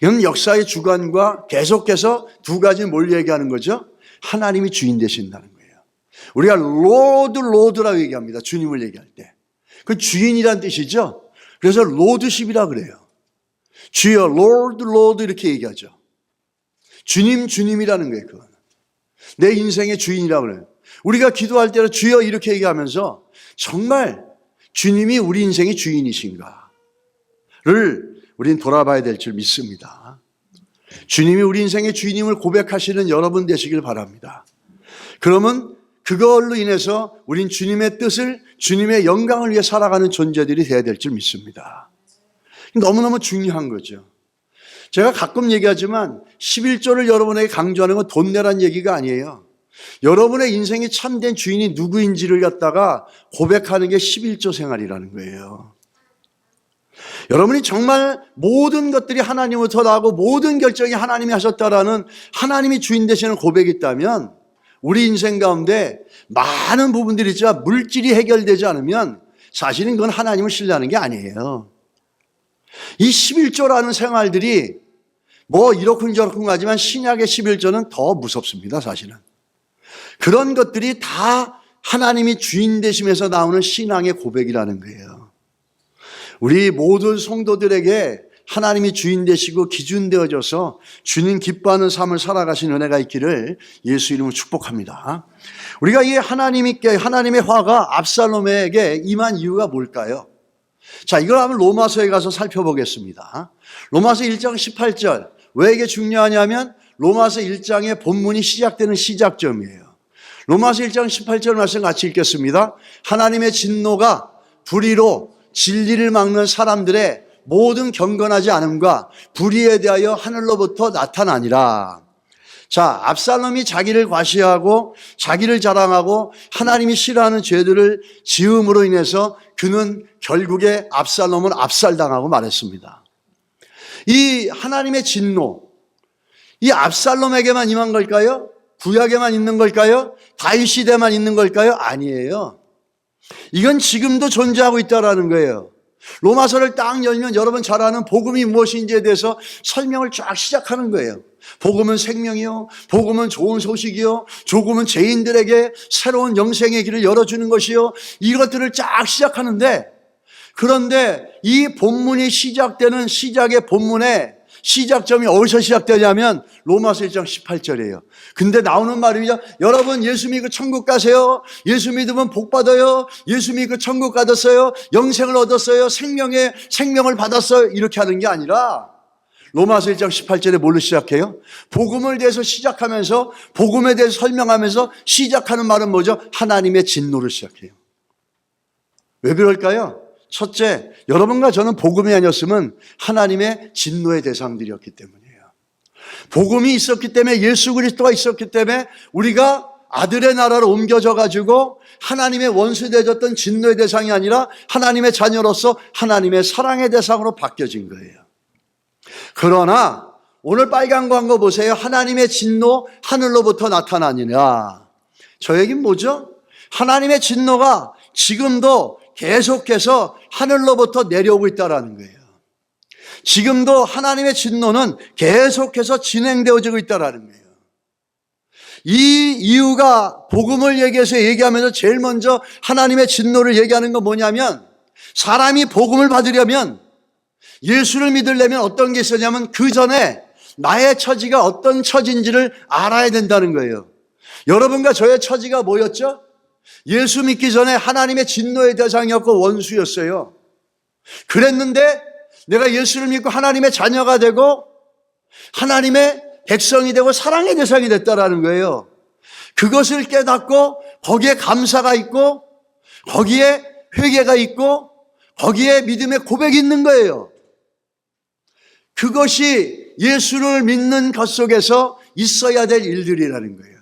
이건 역사의 주관과 계속해서 두 가지 뭘 얘기하는 거죠? 하나님이 주인 되신다는 거예요. 우리가 로드라고 얘기합니다. 주님을 얘기할 때. 그 주인이란 뜻이죠. 그래서 로드십이라 그래요. 주여, 로드 이렇게 얘기하죠. 주님이라는 거예요. 그건 내 인생의 주인이라고 그래요. 우리가 기도할 때는 주여 이렇게 얘기하면서 정말 주님이 우리 인생의 주인이신가를 우리는 돌아봐야 될 줄 믿습니다. 주님이 우리 인생의 주인임을 고백하시는 여러분 되시길 바랍니다. 그러면 그걸로 인해서 우린 주님의 뜻을, 주님의 영광을 위해 살아가는 존재들이 되어야 될 줄 믿습니다. 너무너무 중요한 거죠. 제가 가끔 얘기하지만 11조를 여러분에게 강조하는 건 돈 내란 얘기가 아니에요. 여러분의 인생이 참된 주인이 누구인지를 갖다가 고백하는 게 11조 생활이라는 거예요. 여러분이 정말 모든 것들이 하나님으로부터 나고 모든 결정이 하나님이 하셨다라는 하나님이 주인 되시는 고백이 있다면 우리 인생 가운데 많은 부분들이 있지만 물질이 해결되지 않으면 사실은 그건 하나님을 신뢰하는 게 아니에요. 이 11조라는 생활들이 뭐 이렇쿵저렇쿵 하지만 신약의 11조는 더 무섭습니다. 사실은 그런 것들이 다 하나님이 주인 되심에서 나오는 신앙의 고백이라는 거예요. 우리 모든 성도들에게 하나님이 주인 되시고 기준 되어져서 주님 기뻐하는 삶을 살아가신 은혜가 있기를 예수 이름으로 축복합니다. 우리가 이 하나님의 화가 압살롬에게 임한 이유가 뭘까요? 자, 이걸 한번 로마서에 가서 살펴보겠습니다. 로마서 1장 18절. 왜 이게 중요하냐면 로마서 1장의 본문이 시작되는 시작점이에요. 로마서 1장 18절 말씀 같이 읽겠습니다. 하나님의 진노가 불의로 진리를 막는 사람들의 모든 경건하지 않음과 불의에 대하여 하늘로부터 나타나니라. 자, 압살롬이 자기를 과시하고 자기를 자랑하고 하나님이 싫어하는 죄들을 지음으로 인해서 그는 결국에 압살롬은 압살당하고 말했습니다. 이 하나님의 진노, 이 압살롬에게만 임한 걸까요? 구약에만 있는 걸까요? 다윗 시대만 있는 걸까요? 아니에요. 이건 지금도 존재하고 있다라는 거예요. 로마서를 딱 열면 여러분 잘 아는 복음이 무엇인지에 대해서 설명을 쫙 시작하는 거예요. 복음은 생명이요, 복음은 좋은 소식이요, 복음은 죄인들에게 새로운 영생의 길을 열어주는 것이요, 이것들을 쫙 시작하는데, 그런데 이 본문이 시작되는 시작의 본문에 시작점이 어디서 시작되냐면 로마서 1장 18절이에요. 근데 나오는 말입니다. 여러분 예수 믿고 천국 가세요. 예수 믿으면 복 받아요. 예수 믿고 천국 가졌어요. 영생을 얻었어요. 생명을 받았어요. 이렇게 하는 게 아니라 로마서 1장 18절에 뭘로 시작해요? 복음을 대해서 시작하면서 복음에 대해서 설명하면서 시작하는 말은 뭐죠? 하나님의 진노를 시작해요. 왜 그럴까요? 첫째, 여러분과 저는 복음이 아니었으면 하나님의 진노의 대상들이었기 때문이에요. 복음이 있었기 때문에 예수 그리스도가 있었기 때문에 우리가 아들의 나라로 옮겨져 가지고 하나님의 원수 되어졌던 진노의 대상이 아니라 하나님의 자녀로서 하나님의 사랑의 대상으로 바뀌어진 거예요. 그러나 오늘 빨간 광고 보세요. 하나님의 진노 하늘로부터 나타나니라. 저 얘기는 뭐죠? 하나님의 진노가 지금도 계속해서 하늘로부터 내려오고 있다는 거예요. 지금도 하나님의 진노는 계속해서 진행되어지고 있다는 거예요. 이 이유가 복음을 얘기하면서 제일 먼저 하나님의 진노를 얘기하는 건 뭐냐면 사람이 복음을 받으려면 예수를 믿으려면 어떤 게 있었냐면 그 전에 나의 처지가 어떤 처지인지를 알아야 된다는 거예요. 여러분과 저의 처지가 뭐였죠? 예수 믿기 전에 하나님의 진노의 대상이었고 원수였어요. 그랬는데 내가 예수를 믿고 하나님의 자녀가 되고 하나님의 백성이 되고 사랑의 대상이 됐다라는 거예요. 그것을 깨닫고 거기에 감사가 있고 거기에 회개가 있고 거기에 믿음의 고백이 있는 거예요. 그것이 예수를 믿는 것 속에서 있어야 될 일들이라는 거예요.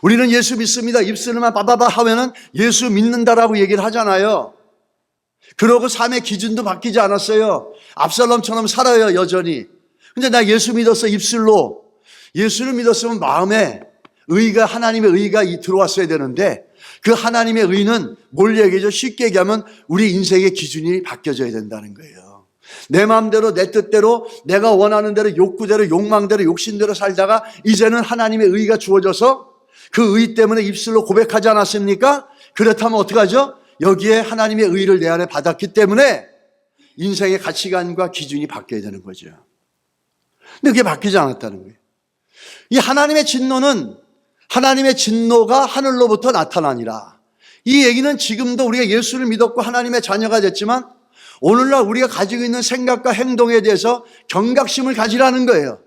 우리는 예수 믿습니다. 입술만 바바바 하면은 예수 믿는다라고 얘기를 하잖아요. 그러고 삶의 기준도 바뀌지 않았어요. 압살롬처럼 살아요, 여전히. 근데 나 예수 믿었어, 입술로. 예수를 믿었으면 마음에 의가, 하나님의 의가 들어왔어야 되는데 그 하나님의 의는 뭘 얘기죠? 쉽게 얘기하면 우리 인생의 기준이 바뀌어져야 된다는 거예요. 내 마음대로 내 뜻대로 내가 원하는 대로 욕구대로 욕망대로 욕심대로 살다가 이제는 하나님의 의가 주어져서 그 의 때문에 입술로 고백하지 않았습니까? 그렇다면 어떡하죠? 여기에 하나님의 의를 내 안에 받았기 때문에 인생의 가치관과 기준이 바뀌어야 되는 거죠. 근데 그게 바뀌지 않았다는 거예요. 이 하나님의 진노가 하늘로부터 나타나니라. 이 얘기는 지금도 우리가 예수를 믿었고 하나님의 자녀가 됐지만 오늘날 우리가 가지고 있는 생각과 행동에 대해서 경각심을 가지라는 거예요.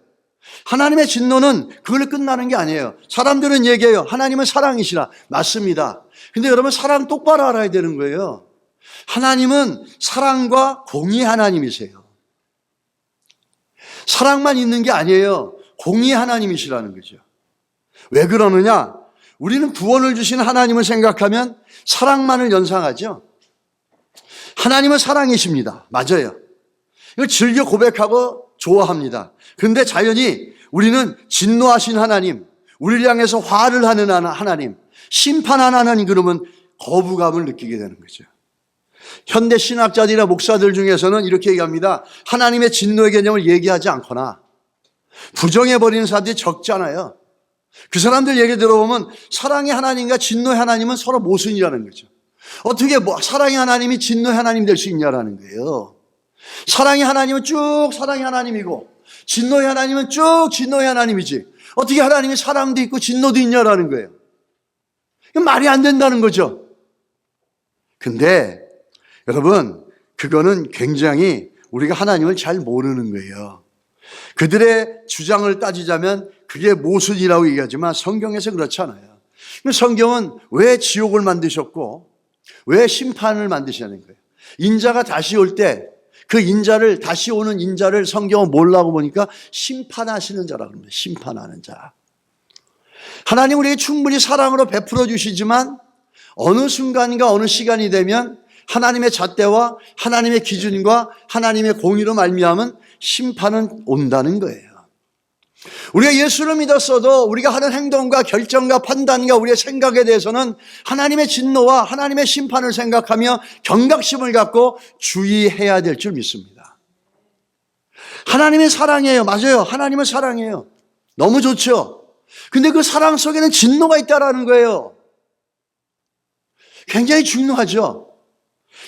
하나님의 진노는 그걸로 끝나는 게 아니에요. 사람들은 얘기해요. 하나님은 사랑이시라. 맞습니다. 근데 여러분 사랑 똑바로 알아야 되는 거예요. 하나님은 사랑과 공의 하나님이세요. 사랑만 있는 게 아니에요. 공의 하나님이시라는 거죠. 왜 그러느냐? 우리는 구원을 주신 하나님을 생각하면 사랑만을 연상하죠. 하나님은 사랑이십니다. 맞아요. 이걸 즐겨 고백하고 좋아합니다. 그런데 자연히 우리는 진노하신 하나님, 우리를 향해서 화를 하는 하나님, 심판하는 하나님 그러면 거부감을 느끼게 되는 거죠. 현대 신학자들이나 목사들 중에서는 이렇게 얘기합니다. 하나님의 진노의 개념을 얘기하지 않거나 부정해버리는 사람들이 적잖아요. 그 사람들 얘기 들어보면 사랑의 하나님과 진노의 하나님은 서로 모순이라는 거죠. 어떻게 사랑의 하나님이 진노의 하나님 될 수 있냐라는 거예요. 사랑의 하나님은 쭉 사랑의 하나님이고 진노의 하나님은 쭉 진노의 하나님이지 어떻게 하나님이 사랑도 있고 진노도 있냐라는 거예요. 이건 말이 안 된다는 거죠. 근데 여러분 그거는 굉장히 우리가 하나님을 잘 모르는 거예요. 그들의 주장을 따지자면 그게 모순이라고 얘기하지만 성경에서 그렇지 않아요. 성경은 왜 지옥을 만드셨고 왜 심판을 만드시냐는 거예요. 인자가 다시 올 때 그 인자를 다시 오는 인자를 성경은 뭐라고 보니까 심판하시는 자라고 합니다. 심판하는 자. 하나님 우리에게 충분히 사랑으로 베풀어 주시지만 어느 순간인가 어느 시간이 되면 하나님의 잣대와 하나님의 기준과 하나님의 공의로 말미암은 심판은 온다는 거예요. 우리가 예수를 믿었어도 우리가 하는 행동과 결정과 판단과 우리의 생각에 대해서는 하나님의 진노와 하나님의 심판을 생각하며 경각심을 갖고 주의해야 될 줄 믿습니다. 하나님의 사랑이에요. 맞아요. 하나님은 사랑이에요. 너무 좋죠. 근데 그 사랑 속에는 진노가 있다라는 거예요. 굉장히 중요하죠.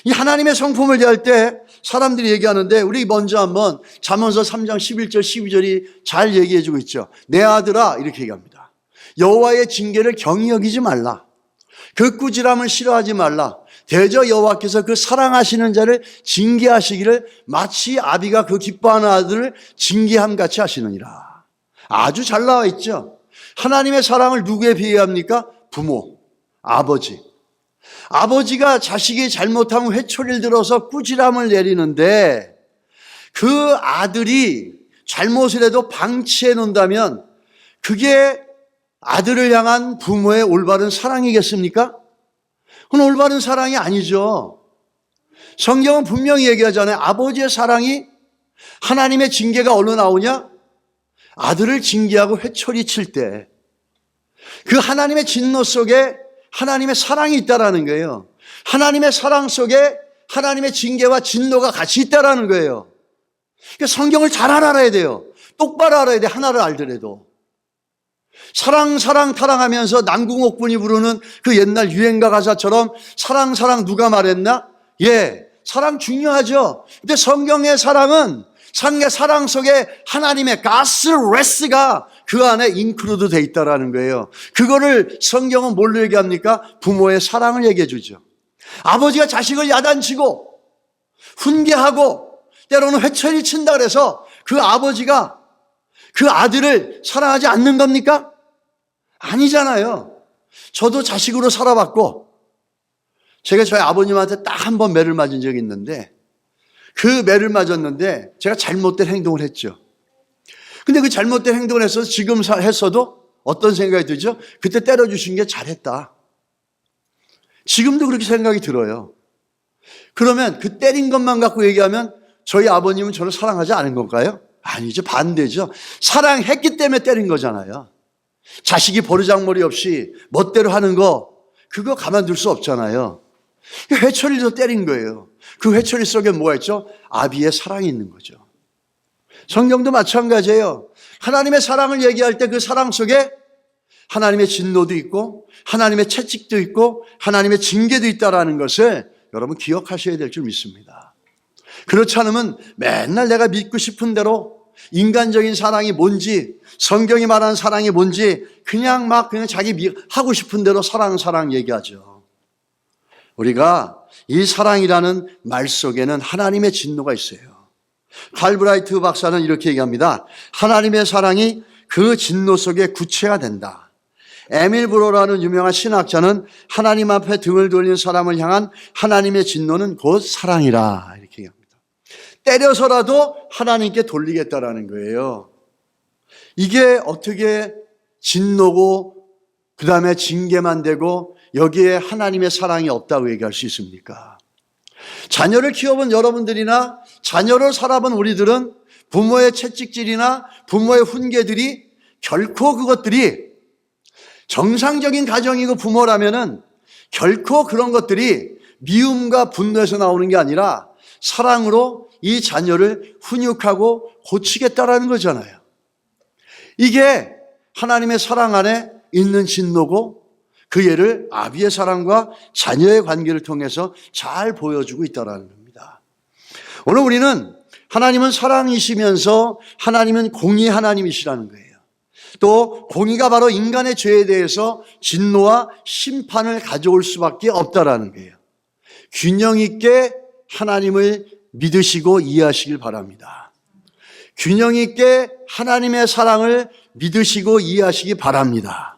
이 하나님의 성품을 대할 때 사람들이 얘기하는데 우리 먼저 한번 잠언서 3장 11절 12절이 잘 얘기해 주고 있죠. 내 아들아 이렇게 얘기합니다. 여호와의 징계를 경히 여기지 말라. 그 꾸지람을 싫어하지 말라. 대저 여호와께서 그 사랑하시는 자를 징계하시기를 마치 아비가 그 기뻐하는 아들을 징계함 같이 하시느니라. 아주 잘 나와 있죠. 하나님의 사랑을 누구에 비유합니까? 부모, 아버지. 아버지가 자식이 잘못하면 회초리를 들어서 꾸지람을 내리는데 그 아들이 잘못을 해도 방치해 놓는다면 그게 아들을 향한 부모의 올바른 사랑이겠습니까? 그건 올바른 사랑이 아니죠. 성경은 분명히 얘기하잖아요. 아버지의 사랑이 하나님의 징계가 어디로 나오냐? 아들을 징계하고 회초리 칠 때 그 하나님의 진노 속에 하나님의 사랑이 있다라는 거예요. 하나님의 사랑 속에 하나님의 징계와 진노가 같이 있다라는 거예요. 그러니까 성경을 잘 알아야 돼요. 똑바로 알아야 돼. 하나를 알더라도. 사랑 타랑하면서 남궁옥분이 부르는 그 옛날 유행가 가사처럼 사랑 누가 말했나? 예, 사랑 중요하죠. 근데 성경의 사랑은 사랑 속에 하나님의 가스레스가 그 안에 인크루드 돼 있다라는 거예요. 그거를 성경은 뭘로 얘기합니까? 부모의 사랑을 얘기해 주죠. 아버지가 자식을 야단치고 훈계하고 때로는 회초리 친다 그래서 그 아버지가 그 아들을 사랑하지 않는 겁니까? 아니잖아요. 저도 자식으로 살아봤고 제가 저희 아버님한테 딱 한 번 매를 맞은 적이 있는데 그 매를 맞았는데 제가 잘못된 행동을 했죠. 근데 그 잘못된 행동을 해서 지금 했어도 어떤 생각이 들죠? 그때 때려주신 게 잘했다. 지금도 그렇게 생각이 들어요. 그러면 그 때린 것만 갖고 얘기하면 저희 아버님은 저를 사랑하지 않은 건가요? 아니죠. 반대죠. 사랑했기 때문에 때린 거잖아요. 자식이 버르장머리 없이 멋대로 하는 거 그거 가만둘 수 없잖아요. 회초리도 때린 거예요. 그 회초리 속에 뭐가 있죠? 아비의 사랑이 있는 거죠. 성경도 마찬가지예요. 하나님의 사랑을 얘기할 때 그 사랑 속에 하나님의 진노도 있고 하나님의 채찍도 있고 하나님의 징계도 있다는 것을 여러분 기억하셔야 될 줄 믿습니다. 그렇지 않으면 맨날 내가 믿고 싶은 대로 인간적인 사랑이 뭔지 성경이 말하는 사랑이 뭔지 그냥 자기 하고 싶은 대로 사랑 얘기하죠. 우리가 이 사랑이라는 말 속에는 하나님의 진노가 있어요. 칼브라이트 박사는 이렇게 얘기합니다. 하나님의 사랑이 그 진노 속에 구체가 된다. 에밀 브로라는 유명한 신학자는 하나님 앞에 등을 돌린 사람을 향한 하나님의 진노는 곧 사랑이라 이렇게 얘기합니다. 때려서라도 하나님께 돌리겠다라는 거예요. 이게 어떻게 진노고 그 다음에 징계만 되고 여기에 하나님의 사랑이 없다고 얘기할 수 있습니까? 자녀를 키워본 여러분들이나 자녀를 살아본 우리들은 부모의 채찍질이나 부모의 훈계들이 결코 그것들이 정상적인 가정이고 부모라면은 결코 그런 것들이 미움과 분노에서 나오는 게 아니라 사랑으로 이 자녀를 훈육하고 고치겠다라는 거잖아요. 이게 하나님의 사랑 안에 있는 진노고 그 예를 아비의 사랑과 자녀의 관계를 통해서 잘 보여주고 있다는 겁니다. 오늘 우리는 하나님은 사랑이시면서 하나님은 공의 하나님이시라는 거예요. 또 공의가 바로 인간의 죄에 대해서 진노와 심판을 가져올 수밖에 없다라는 거예요. 균형 있게 하나님을 믿으시고 이해하시길 바랍니다. 균형 있게 하나님의 사랑을 믿으시고 이해하시기 바랍니다.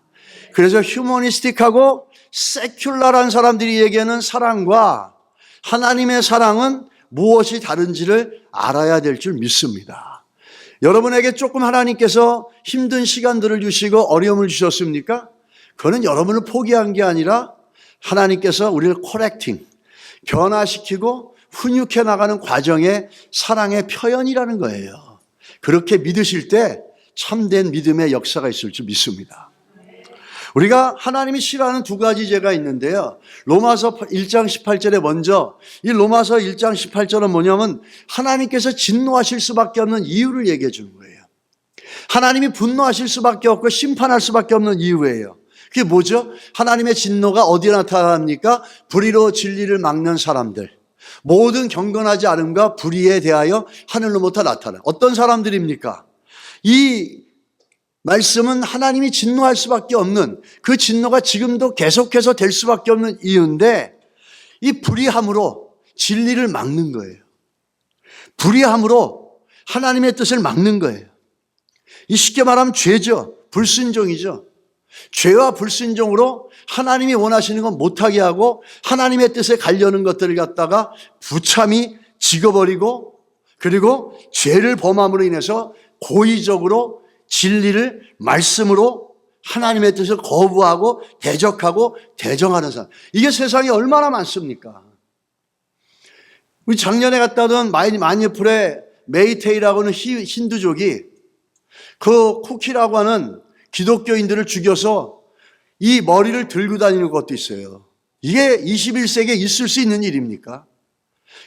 그래서 휴머니스틱하고 세큘러한 사람들이 얘기하는 사랑과 하나님의 사랑은 무엇이 다른지를 알아야 될 줄 믿습니다. 여러분에게 조금 하나님께서 힘든 시간들을 주시고 어려움을 주셨습니까? 그거는 여러분을 포기한 게 아니라 하나님께서 우리를 코렉팅, 변화시키고 훈육해 나가는 과정의 사랑의 표현이라는 거예요. 그렇게 믿으실 때 참된 믿음의 역사가 있을 줄 믿습니다. 우리가 하나님이 싫어하는 두 가지 죄가 있는데요. 로마서 1장 18절에 먼저 이 로마서 1장 18절은 뭐냐면 하나님께서 진노하실 수밖에 없는 이유를 얘기해 주는 거예요. 하나님이 분노하실 수밖에 없고 심판할 수밖에 없는 이유예요. 그게 뭐죠? 하나님의 진노가 어디에 나타납니까? 불의로 진리를 막는 사람들, 모든 경건하지 않음과 불의에 대하여 하늘로부터 나타나. 어떤 사람들입니까? 이 말씀은 하나님이 진노할 수밖에 없는, 그 진노가 지금도 계속해서 될 수밖에 없는 이유인데, 이 불의함으로 진리를 막는 거예요. 불의함으로 하나님의 뜻을 막는 거예요. 이 쉽게 말하면 죄죠. 불순종이죠. 죄와 불순종으로 하나님이 원하시는 건 못하게 하고 하나님의 뜻에 가려는 것들을 갖다가 부참히 지어버리고, 그리고 죄를 범함으로 인해서 고의적으로 진리를 말씀으로 하나님의 뜻을 거부하고 대적하고 대정하는 사람. 이게 세상에 얼마나 많습니까? 우리 작년에 갔다 온 마니풀의 메이테이라고 하는 힌두족이 그 쿠키라고 하는 기독교인들을 죽여서 이 머리를 들고 다니는 것도 있어요. 이게 21세기에 있을 수 있는 일입니까?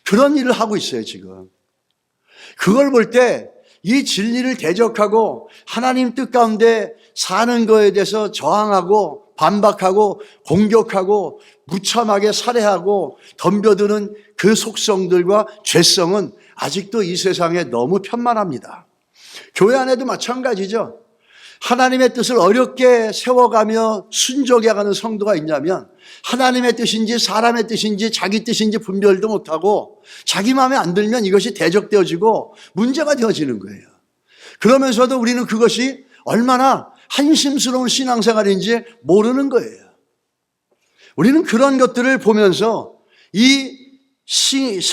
그런 일을 하고 있어요, 지금. 그걸 볼 때 이 진리를 대적하고 하나님 뜻 가운데 사는 거에 대해서 저항하고 반박하고 공격하고 무참하게 살해하고 덤벼드는 그 속성들과 죄성은 아직도 이 세상에 너무 편만합니다. 교회 안에도 마찬가지죠. 하나님의 뜻을 어렵게 세워가며 순종해가는 성도가 있냐면 하나님의 뜻인지 사람의 뜻인지 자기 뜻인지 분별도 못하고 자기 마음에 안 들면 이것이 대적되어지고 문제가 되어지는 거예요. 그러면서도 우리는 그것이 얼마나 한심스러운 신앙생활인지 모르는 거예요. 우리는 그런 것들을 보면서 이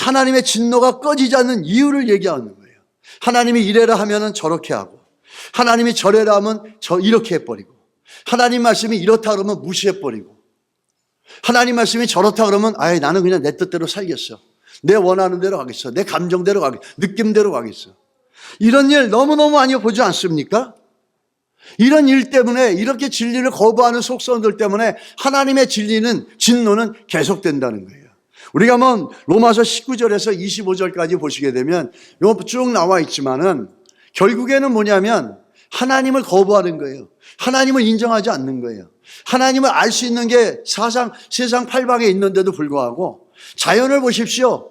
하나님의 진노가 꺼지지 않는 이유를 얘기하는 거예요. 하나님이 이래라 하면은 저렇게 하고, 하나님이 저래라 하면 이렇게 해버리고, 하나님 말씀이 이렇다 그러면 무시해버리고, 하나님 말씀이 저렇다 그러면 아예 나는 그냥 내 뜻대로 살겠어. 내 원하는 대로 가겠어. 내 감정대로 가겠어. 느낌대로 가겠어. 이런 일 너무너무 많이 보지 않습니까? 이런 일 때문에, 이렇게 진리를 거부하는 속성들 때문에 하나님의 진노는 계속된다는 거예요. 우리가 한번 로마서 19절에서 25절까지 보시게 되면 이거 쭉 나와 있지만은 결국에는 뭐냐면 하나님을 거부하는 거예요. 하나님을 인정하지 않는 거예요. 하나님을 알 수 있는 게 세상 팔방에 있는데도 불구하고 자연을 보십시오.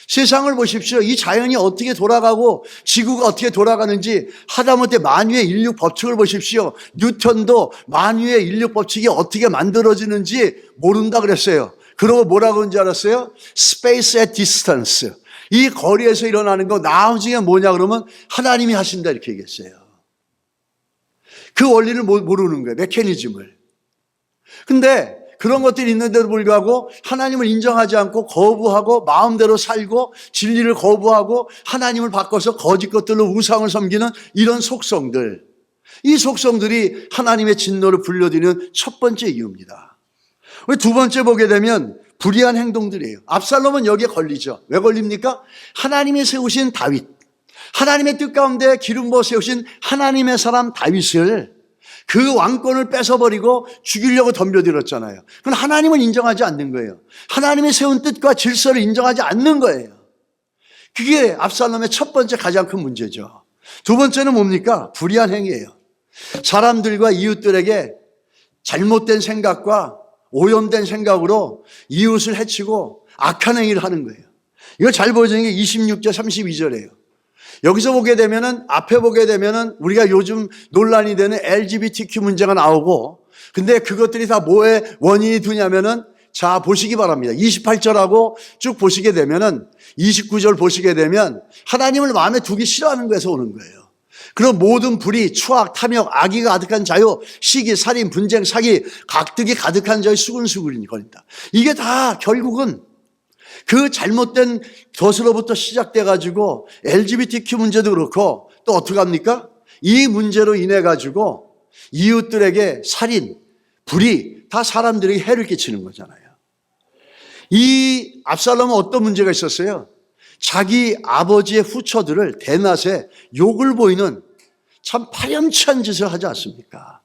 세상을 보십시오. 이 자연이 어떻게 돌아가고 지구가 어떻게 돌아가는지 하다못해 만유의 인력 법칙을 보십시오. 뉴턴도 만유의 인력 법칙이 어떻게 만들어지는지 모른다 그랬어요. 그러고 뭐라고 하는지 알았어요? Space at distance. 이 거리에서 일어나는 거 나중에 뭐냐 그러면 하나님이 하신다 이렇게 얘기했어요. 그 원리를 모르는 거예요. 메커니즘을. 근데 그런 것들이 있는데도 불구하고 하나님을 인정하지 않고 거부하고 마음대로 살고 진리를 거부하고 하나님을 바꿔서 거짓 것들로 우상을 섬기는 이런 속성들, 이 속성들이 하나님의 진노를 불러들이는 첫 번째 이유입니다. 두 번째 보게 되면 불의한 행동들이에요. 압살롬은 여기에 걸리죠. 왜 걸립니까? 하나님이 세우신 다윗, 하나님의 뜻 가운데 기름 부어 세우신 하나님의 사람 다윗을 그 왕권을 뺏어버리고 죽이려고 덤벼들었잖아요. 그건 하나님을 인정하지 않는 거예요. 하나님의 세운 뜻과 질서를 인정하지 않는 거예요. 그게 압살롬의 첫 번째 가장 큰 문제죠. 두 번째는 뭡니까? 불의한 행위예요. 사람들과 이웃들에게 잘못된 생각과 오염된 생각으로 이웃을 해치고 악한 행위를 하는 거예요. 이걸 잘 보여주는 게 26절 32절이에요. 여기서 보게 되면은, 앞에 보게 되면은 우리가 요즘 논란이 되는 LGBTQ 문제가 나오고, 근데 그것들이 다 뭐에 원인이 두냐면은, 자, 보시기 바랍니다. 28절하고 쭉 보시게 되면은, 29절 보시게 되면, 하나님을 마음에 두기 싫어하는 거에서 오는 거예요. 그런 모든 불의, 추악, 탐욕, 악의가 가득한 자요, 시기, 살인, 분쟁, 사기, 각득이 가득한 자의 수군수군이 거린다. 이게 다 결국은 그 잘못된 것으로부터 시작돼가지고 LGBTQ 문제도 그렇고 또 어떻게 합니까? 이 문제로 인해 가지고 이웃들에게 살인, 불의 다 사람들에게 해를 끼치는 거잖아요. 이 압살롬은 어떤 문제가 있었어요? 자기 아버지의 후처들을 대낮에 욕을 보이는 참 파렴치한 짓을 하지 않습니까?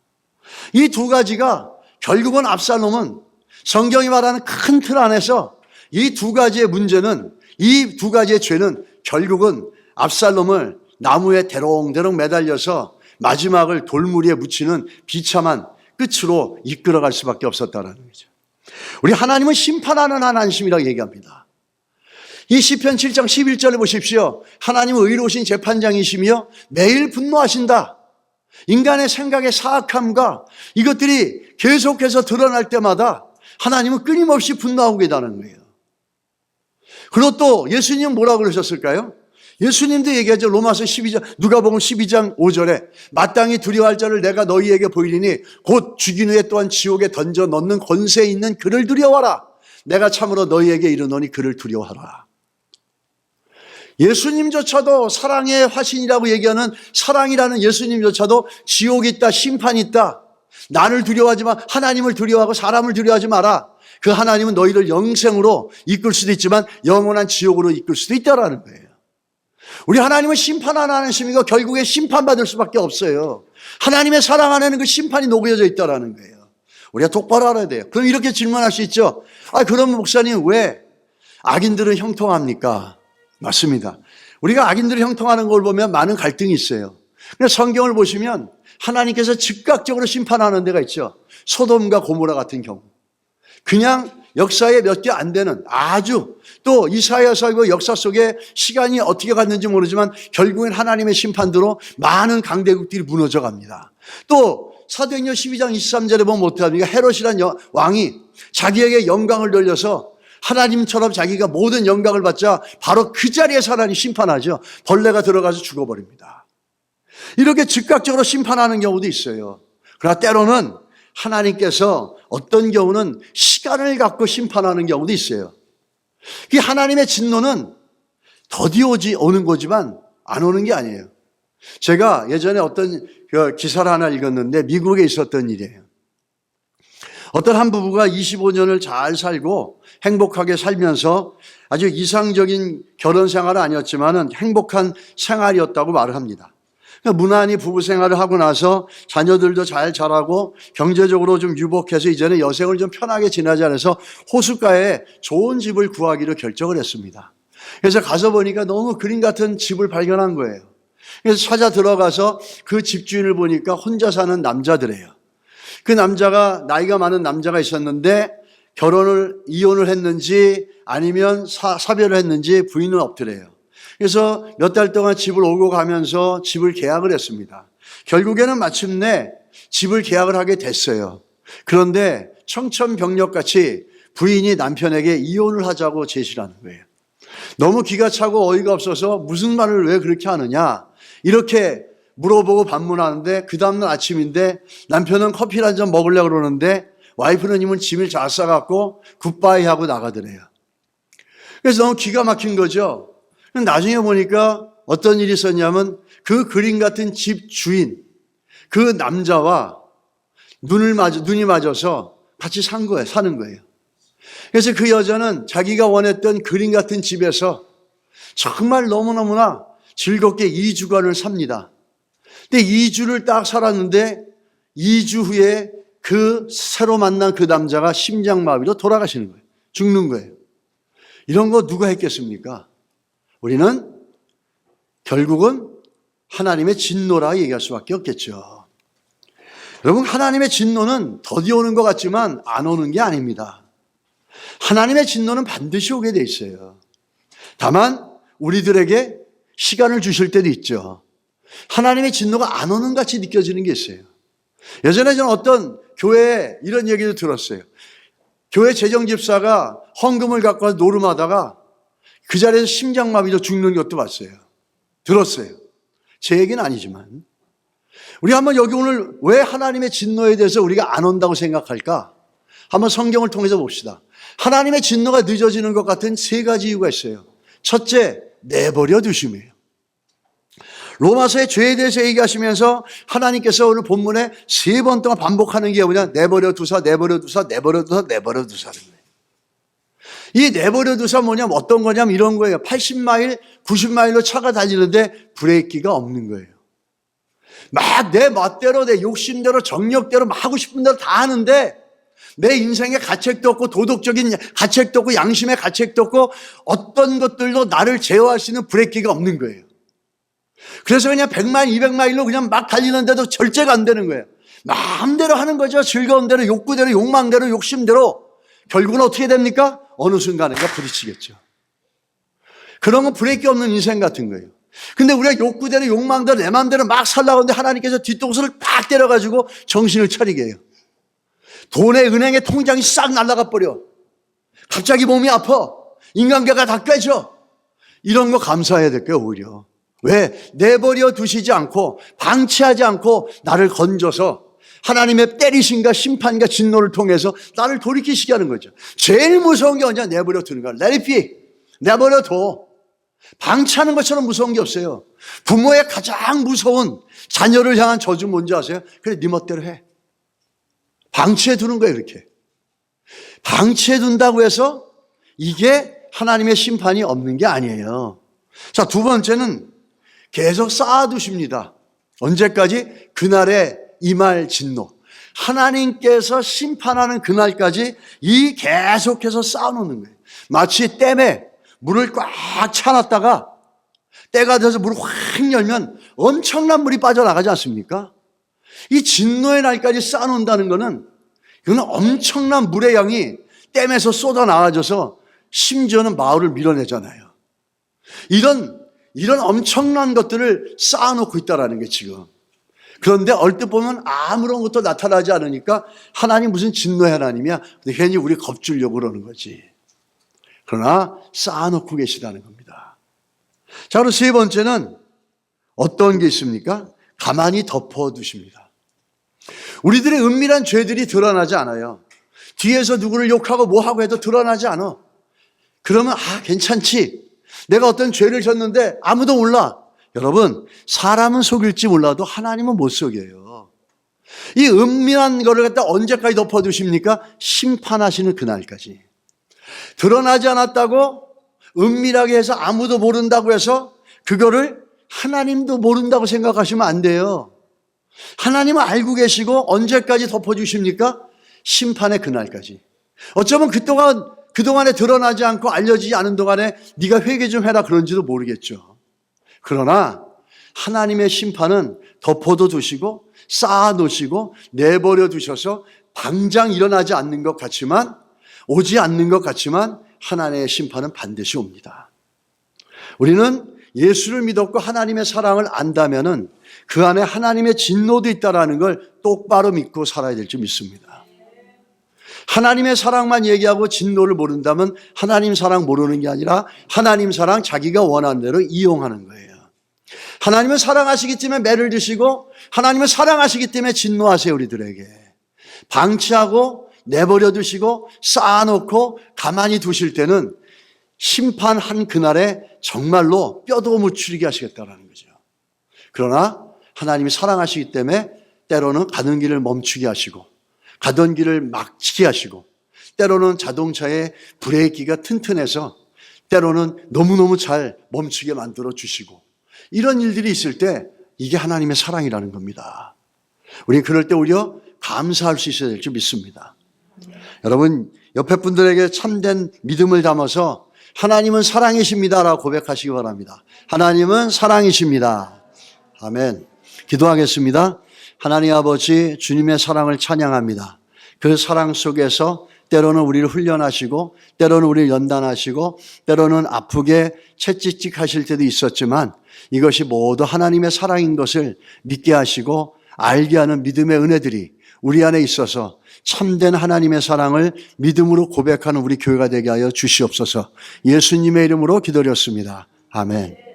이 두 가지가 결국은 압살롬은 성경이 말하는 큰 틀 안에서 이 두 가지의 문제는, 이 두 가지의 죄는 결국은 압살롬을 나무에 대롱대롱 매달려서 마지막을 돌무리에 묻히는 비참한 끝으로 이끌어갈 수밖에 없었다는 거죠. 우리 하나님은 심판하는 하나님이라고 얘기합니다. 이 시편 7장 11절에 보십시오. 하나님은 의로우신 재판장이시며 매일 분노하신다. 인간의 생각의 사악함과 이것들이 계속해서 드러날 때마다 하나님은 끊임없이 분노하고 계다는 거예요. 그리고 또 예수님은 뭐라고 그러셨을까요? 예수님도 얘기하죠. 로마서 12장, 누가복음 12장 5절에 마땅히 두려워할 자를 내가 너희에게 보이리니 곧 죽인 후에 또한 지옥에 던져 넣는 권세에 있는 그를 두려워하라. 내가 참으로 너희에게 이르노니 그를 두려워하라. 예수님조차도 사랑의 화신이라고 얘기하는 사랑이라는 예수님조차도 지옥이 있다, 심판이 있다. 나를 두려워하지 마. 하나님을 두려워하고 사람을 두려워하지 마라. 그 하나님은 너희를 영생으로 이끌 수도 있지만 영원한 지옥으로 이끌 수도 있다라는 거예요. 우리 하나님은 심판 안 하는 신이고 결국에 심판받을 수밖에 없어요. 하나님의 사랑 안에는 그 심판이 녹여져 있다라는 거예요. 우리가 똑바로 알아야 돼요. 그럼 이렇게 질문할 수 있죠. 그럼 목사님 왜 악인들은 형통합니까? 맞습니다. 우리가 악인들을 형통하는 걸 보면 많은 갈등이 있어요. 그래서 성경을 보시면 하나님께서 즉각적으로 심판하는 데가 있죠. 소돔과 고모라 같은 경우. 그냥 역사에 몇 개 안 되는 아주 또 이사야서 역사 속에 시간이 어떻게 갔는지 모르지만 결국엔 하나님의 심판대로 많은 강대국들이 무너져 갑니다. 또 사도행전 12장 23절에 보면 어떡합니까? 헤롯이란 왕이 자기에게 영광을 돌려서 하나님처럼 자기가 모든 영광을 받자 바로 그 자리에서 하나님 심판하죠. 벌레가 들어가서 죽어버립니다. 이렇게 즉각적으로 심판하는 경우도 있어요. 그러나 때로는 하나님께서 어떤 경우는 시간을 갖고 심판하는 경우도 있어요. 그 하나님의 진노는 더디 오는 거지만 안 오는 게 아니에요. 제가 예전에 어떤 기사를 하나 읽었는데 미국에 있었던 일이에요. 어떤 한 부부가 25년을 잘 살고 행복하게 살면서 아주 이상적인 결혼 생활은 아니었지만 행복한 생활이었다고 말을 합니다. 무난히 부부 생활을 하고 나서 자녀들도 잘 자라고 경제적으로 좀 유복해서 이제는 여생을 좀 편하게 지내자 해서 호숫가에 좋은 집을 구하기로 결정을 했습니다. 그래서 가서 보니까 너무 그림 같은 집을 발견한 거예요. 그래서 찾아 들어가서 그 집주인을 보니까 혼자 사는 남자더래요. 그 남자가 나이가 많은 남자가 있었는데 이혼을 했는지 아니면 사별을 했는지 부인은 없더래요. 그래서 몇 달 동안 집을 오고 가면서 집을 계약을 했습니다. 결국에는 마침내 집을 계약을 하게 됐어요. 그런데 청천벽력같이 부인이 남편에게 이혼을 하자고 제시를 하는 거예요. 너무 기가 차고 어이가 없어서 무슨 말을 왜 그렇게 하느냐 이렇게 물어보고 반문하는데 그 다음날 아침인데 남편은 커피를 한 잔 먹으려고 그러는데 와이프는 이미 짐을 잘 싸갖고 굿바이 하고 나가더래요. 그래서 너무 기가 막힌 거죠. 나중에 보니까 어떤 일이 있었냐면 그 그림 같은 집 주인, 그 남자와 눈이 맞아서 같이 사는 거예요. 그래서 그 여자는 자기가 원했던 그림 같은 집에서 정말 너무너무나 즐겁게 2주간을 삽니다. 근데 2주를 딱 살았는데 2주 후에 그 새로 만난 그 남자가 심장마비로 돌아가시는 거예요. 죽는 거예요. 이런 거 누가 했겠습니까? 우리는 결국은 하나님의 진노라 얘기할 수밖에 없겠죠. 여러분, 하나님의 진노는 더디 오는 것 같지만 안 오는 게 아닙니다. 하나님의 진노는 반드시 오게 돼 있어요. 다만 우리들에게 시간을 주실 때도 있죠. 하나님의 진노가 안 오는 같이 느껴지는 게 있어요. 예전에 저는 어떤 교회에 이런 얘기도 들었어요. 교회 재정집사가 헌금을 갖고 와서 노름하다가 그 자리에서 심장마비로 죽는 것도 봤어요. 들었어요. 제 얘기는 아니지만. 우리 한번 여기 오늘 왜 하나님의 진노에 대해서 우리가 안 온다고 생각할까? 한번 성경을 통해서 봅시다. 하나님의 진노가 늦어지는 것 같은 세 가지 이유가 있어요. 첫째, 내버려 두심이에요. 로마서의 죄에 대해서 얘기하시면서 하나님께서 오늘 본문에 3번 동안 반복하는 게 뭐냐? 내버려 두사, 내버려 두사, 내버려 두사, 내버려 두사는 거예요. 이 내버려 두사 뭐냐면 어떤 거냐면 이런 거예요. 80마일, 90마일로 차가 달리는데 브레이크가 없는 거예요. 막 내 멋대로, 내 욕심대로, 정력대로 막 하고 싶은 대로 다 하는데 내 인생에 가책도 없고 도덕적인 가책도 없고 양심의 가책도 없고 어떤 것들도 나를 제어할 수 있는 브레이크가 없는 거예요. 그래서 그냥 100마일, 200마일로 그냥 막 달리는데도 절제가 안 되는 거예요. 마음대로 하는 거죠. 즐거운 대로, 욕구대로, 욕망대로, 욕심대로. 결국은 어떻게 됩니까? 어느 순간에가 부딪히겠죠. 그런 건 브레이크 없는 인생 같은 거예요. 근데 우리가 욕구대로 욕망대로 내 마음대로 막 살라고 하는데 하나님께서 뒤통수를 팍 때려가지고 정신을 차리게 해요. 돈의 은행의 통장이 싹 날아가 버려. 갑자기 몸이 아파. 인간계가 다 깨져. 이런 거 감사해야 될 거예요, 오히려. 왜? 내버려 두시지 않고 방치하지 않고 나를 건져서 하나님의 때리심과 심판과 진노를 통해서 나를 돌이키시게 하는 거죠. 제일 무서운 게 언제나 내버려 두는 거야. Let it be. 내버려 둬. 방치하는 것처럼 무서운 게 없어요. 부모의 가장 무서운 자녀를 향한 저주 뭔지 아세요? 그래, 네 멋대로 해. 방치해 두는 거예요, 이렇게. 방치해 둔다고 해서 이게 하나님의 심판이 없는 게 아니에요. 자, 두 번째는 계속 쌓아두십니다. 언제까지? 그날의 임할 진노. 하나님께서 심판하는 그날까지 이 계속해서 쌓아놓는 거예요. 마치 댐에 물을 꽉 차놨다가 때가 돼서 물을 확 열면 엄청난 물이 빠져나가지 않습니까? 이 진노의 날까지 쌓아놓는다는 것은 이건 엄청난 물의 양이 댐에서 쏟아나와져서 심지어는 마을을 밀어내잖아요. 이런 엄청난 것들을 쌓아놓고 있다는 게 지금. 그런데 얼뜻 보면 아무런 것도 나타나지 않으니까 하나님 무슨 진노의 하나님이야? 근데 괜히 우리 겁주려고 그러는 거지. 그러나 쌓아놓고 계시다는 겁니다. 자, 그리고 세 번째는 어떤 게 있습니까? 가만히 덮어두십니다. 우리들의 은밀한 죄들이 드러나지 않아요. 뒤에서 누구를 욕하고 뭐하고 해도 드러나지 않아. 그러면 괜찮지. 내가 어떤 죄를 졌는데 아무도 몰라. 여러분, 사람은 속일지 몰라도 하나님은 못 속여요. 이 은밀한 거를 갖다 언제까지 덮어두십니까? 심판하시는 그날까지. 드러나지 않았다고 은밀하게 해서 아무도 모른다고 해서 그거를 하나님도 모른다고 생각하시면 안 돼요. 하나님은 알고 계시고 언제까지 덮어주십니까? 심판의 그날까지. 어쩌면 그동안에 드러나지 않고 알려지지 않은 동안에 네가 회개 좀 해라 그런지도 모르겠죠. 그러나 하나님의 심판은 덮어도 두시고 쌓아놓으시고 내버려 두셔서 당장 일어나지 않는 것 같지만 오지 않는 것 같지만 하나님의 심판은 반드시 옵니다. 우리는 예수를 믿었고 하나님의 사랑을 안다면은 그 안에 하나님의 진노도 있다라는 걸 똑바로 믿고 살아야 될 줄 믿습니다. 하나님의 사랑만 얘기하고 진노를 모른다면 하나님 사랑 모르는 게 아니라 하나님 사랑 자기가 원하는 대로 이용하는 거예요. 하나님은 사랑하시기 때문에 매를 드시고 하나님은 사랑하시기 때문에 진노하세요, 우리들에게. 방치하고 내버려 두시고 쌓아놓고 가만히 두실 때는 심판한 그날에 정말로 뼈도 못 추리게 하시겠다는 거죠. 그러나 하나님이 사랑하시기 때문에 때로는 가는 길을 멈추게 하시고 가던 길을 막히게 하시고 때로는 자동차의 브레이크가 튼튼해서 때로는 너무너무 잘 멈추게 만들어 주시고 이런 일들이 있을 때 이게 하나님의 사랑이라는 겁니다. 우리 그럴 때 오히려 감사할 수 있어야 될 줄 믿습니다. 여러분 옆에 분들에게 참된 믿음을 담아서 하나님은 사랑이십니다라고 고백하시기 바랍니다. 하나님은 사랑이십니다. 아멘. 기도하겠습니다. 하나님 아버지, 주님의 사랑을 찬양합니다. 그 사랑 속에서 때로는 우리를 훈련하시고 때로는 우리를 연단하시고 때로는 아프게 채찍질하실 때도 있었지만 이것이 모두 하나님의 사랑인 것을 믿게 하시고 알게 하는 믿음의 은혜들이 우리 안에 있어서 참된 하나님의 사랑을 믿음으로 고백하는 우리 교회가 되게 하여 주시옵소서. 예수님의 이름으로 기도드렸습니다. 아멘.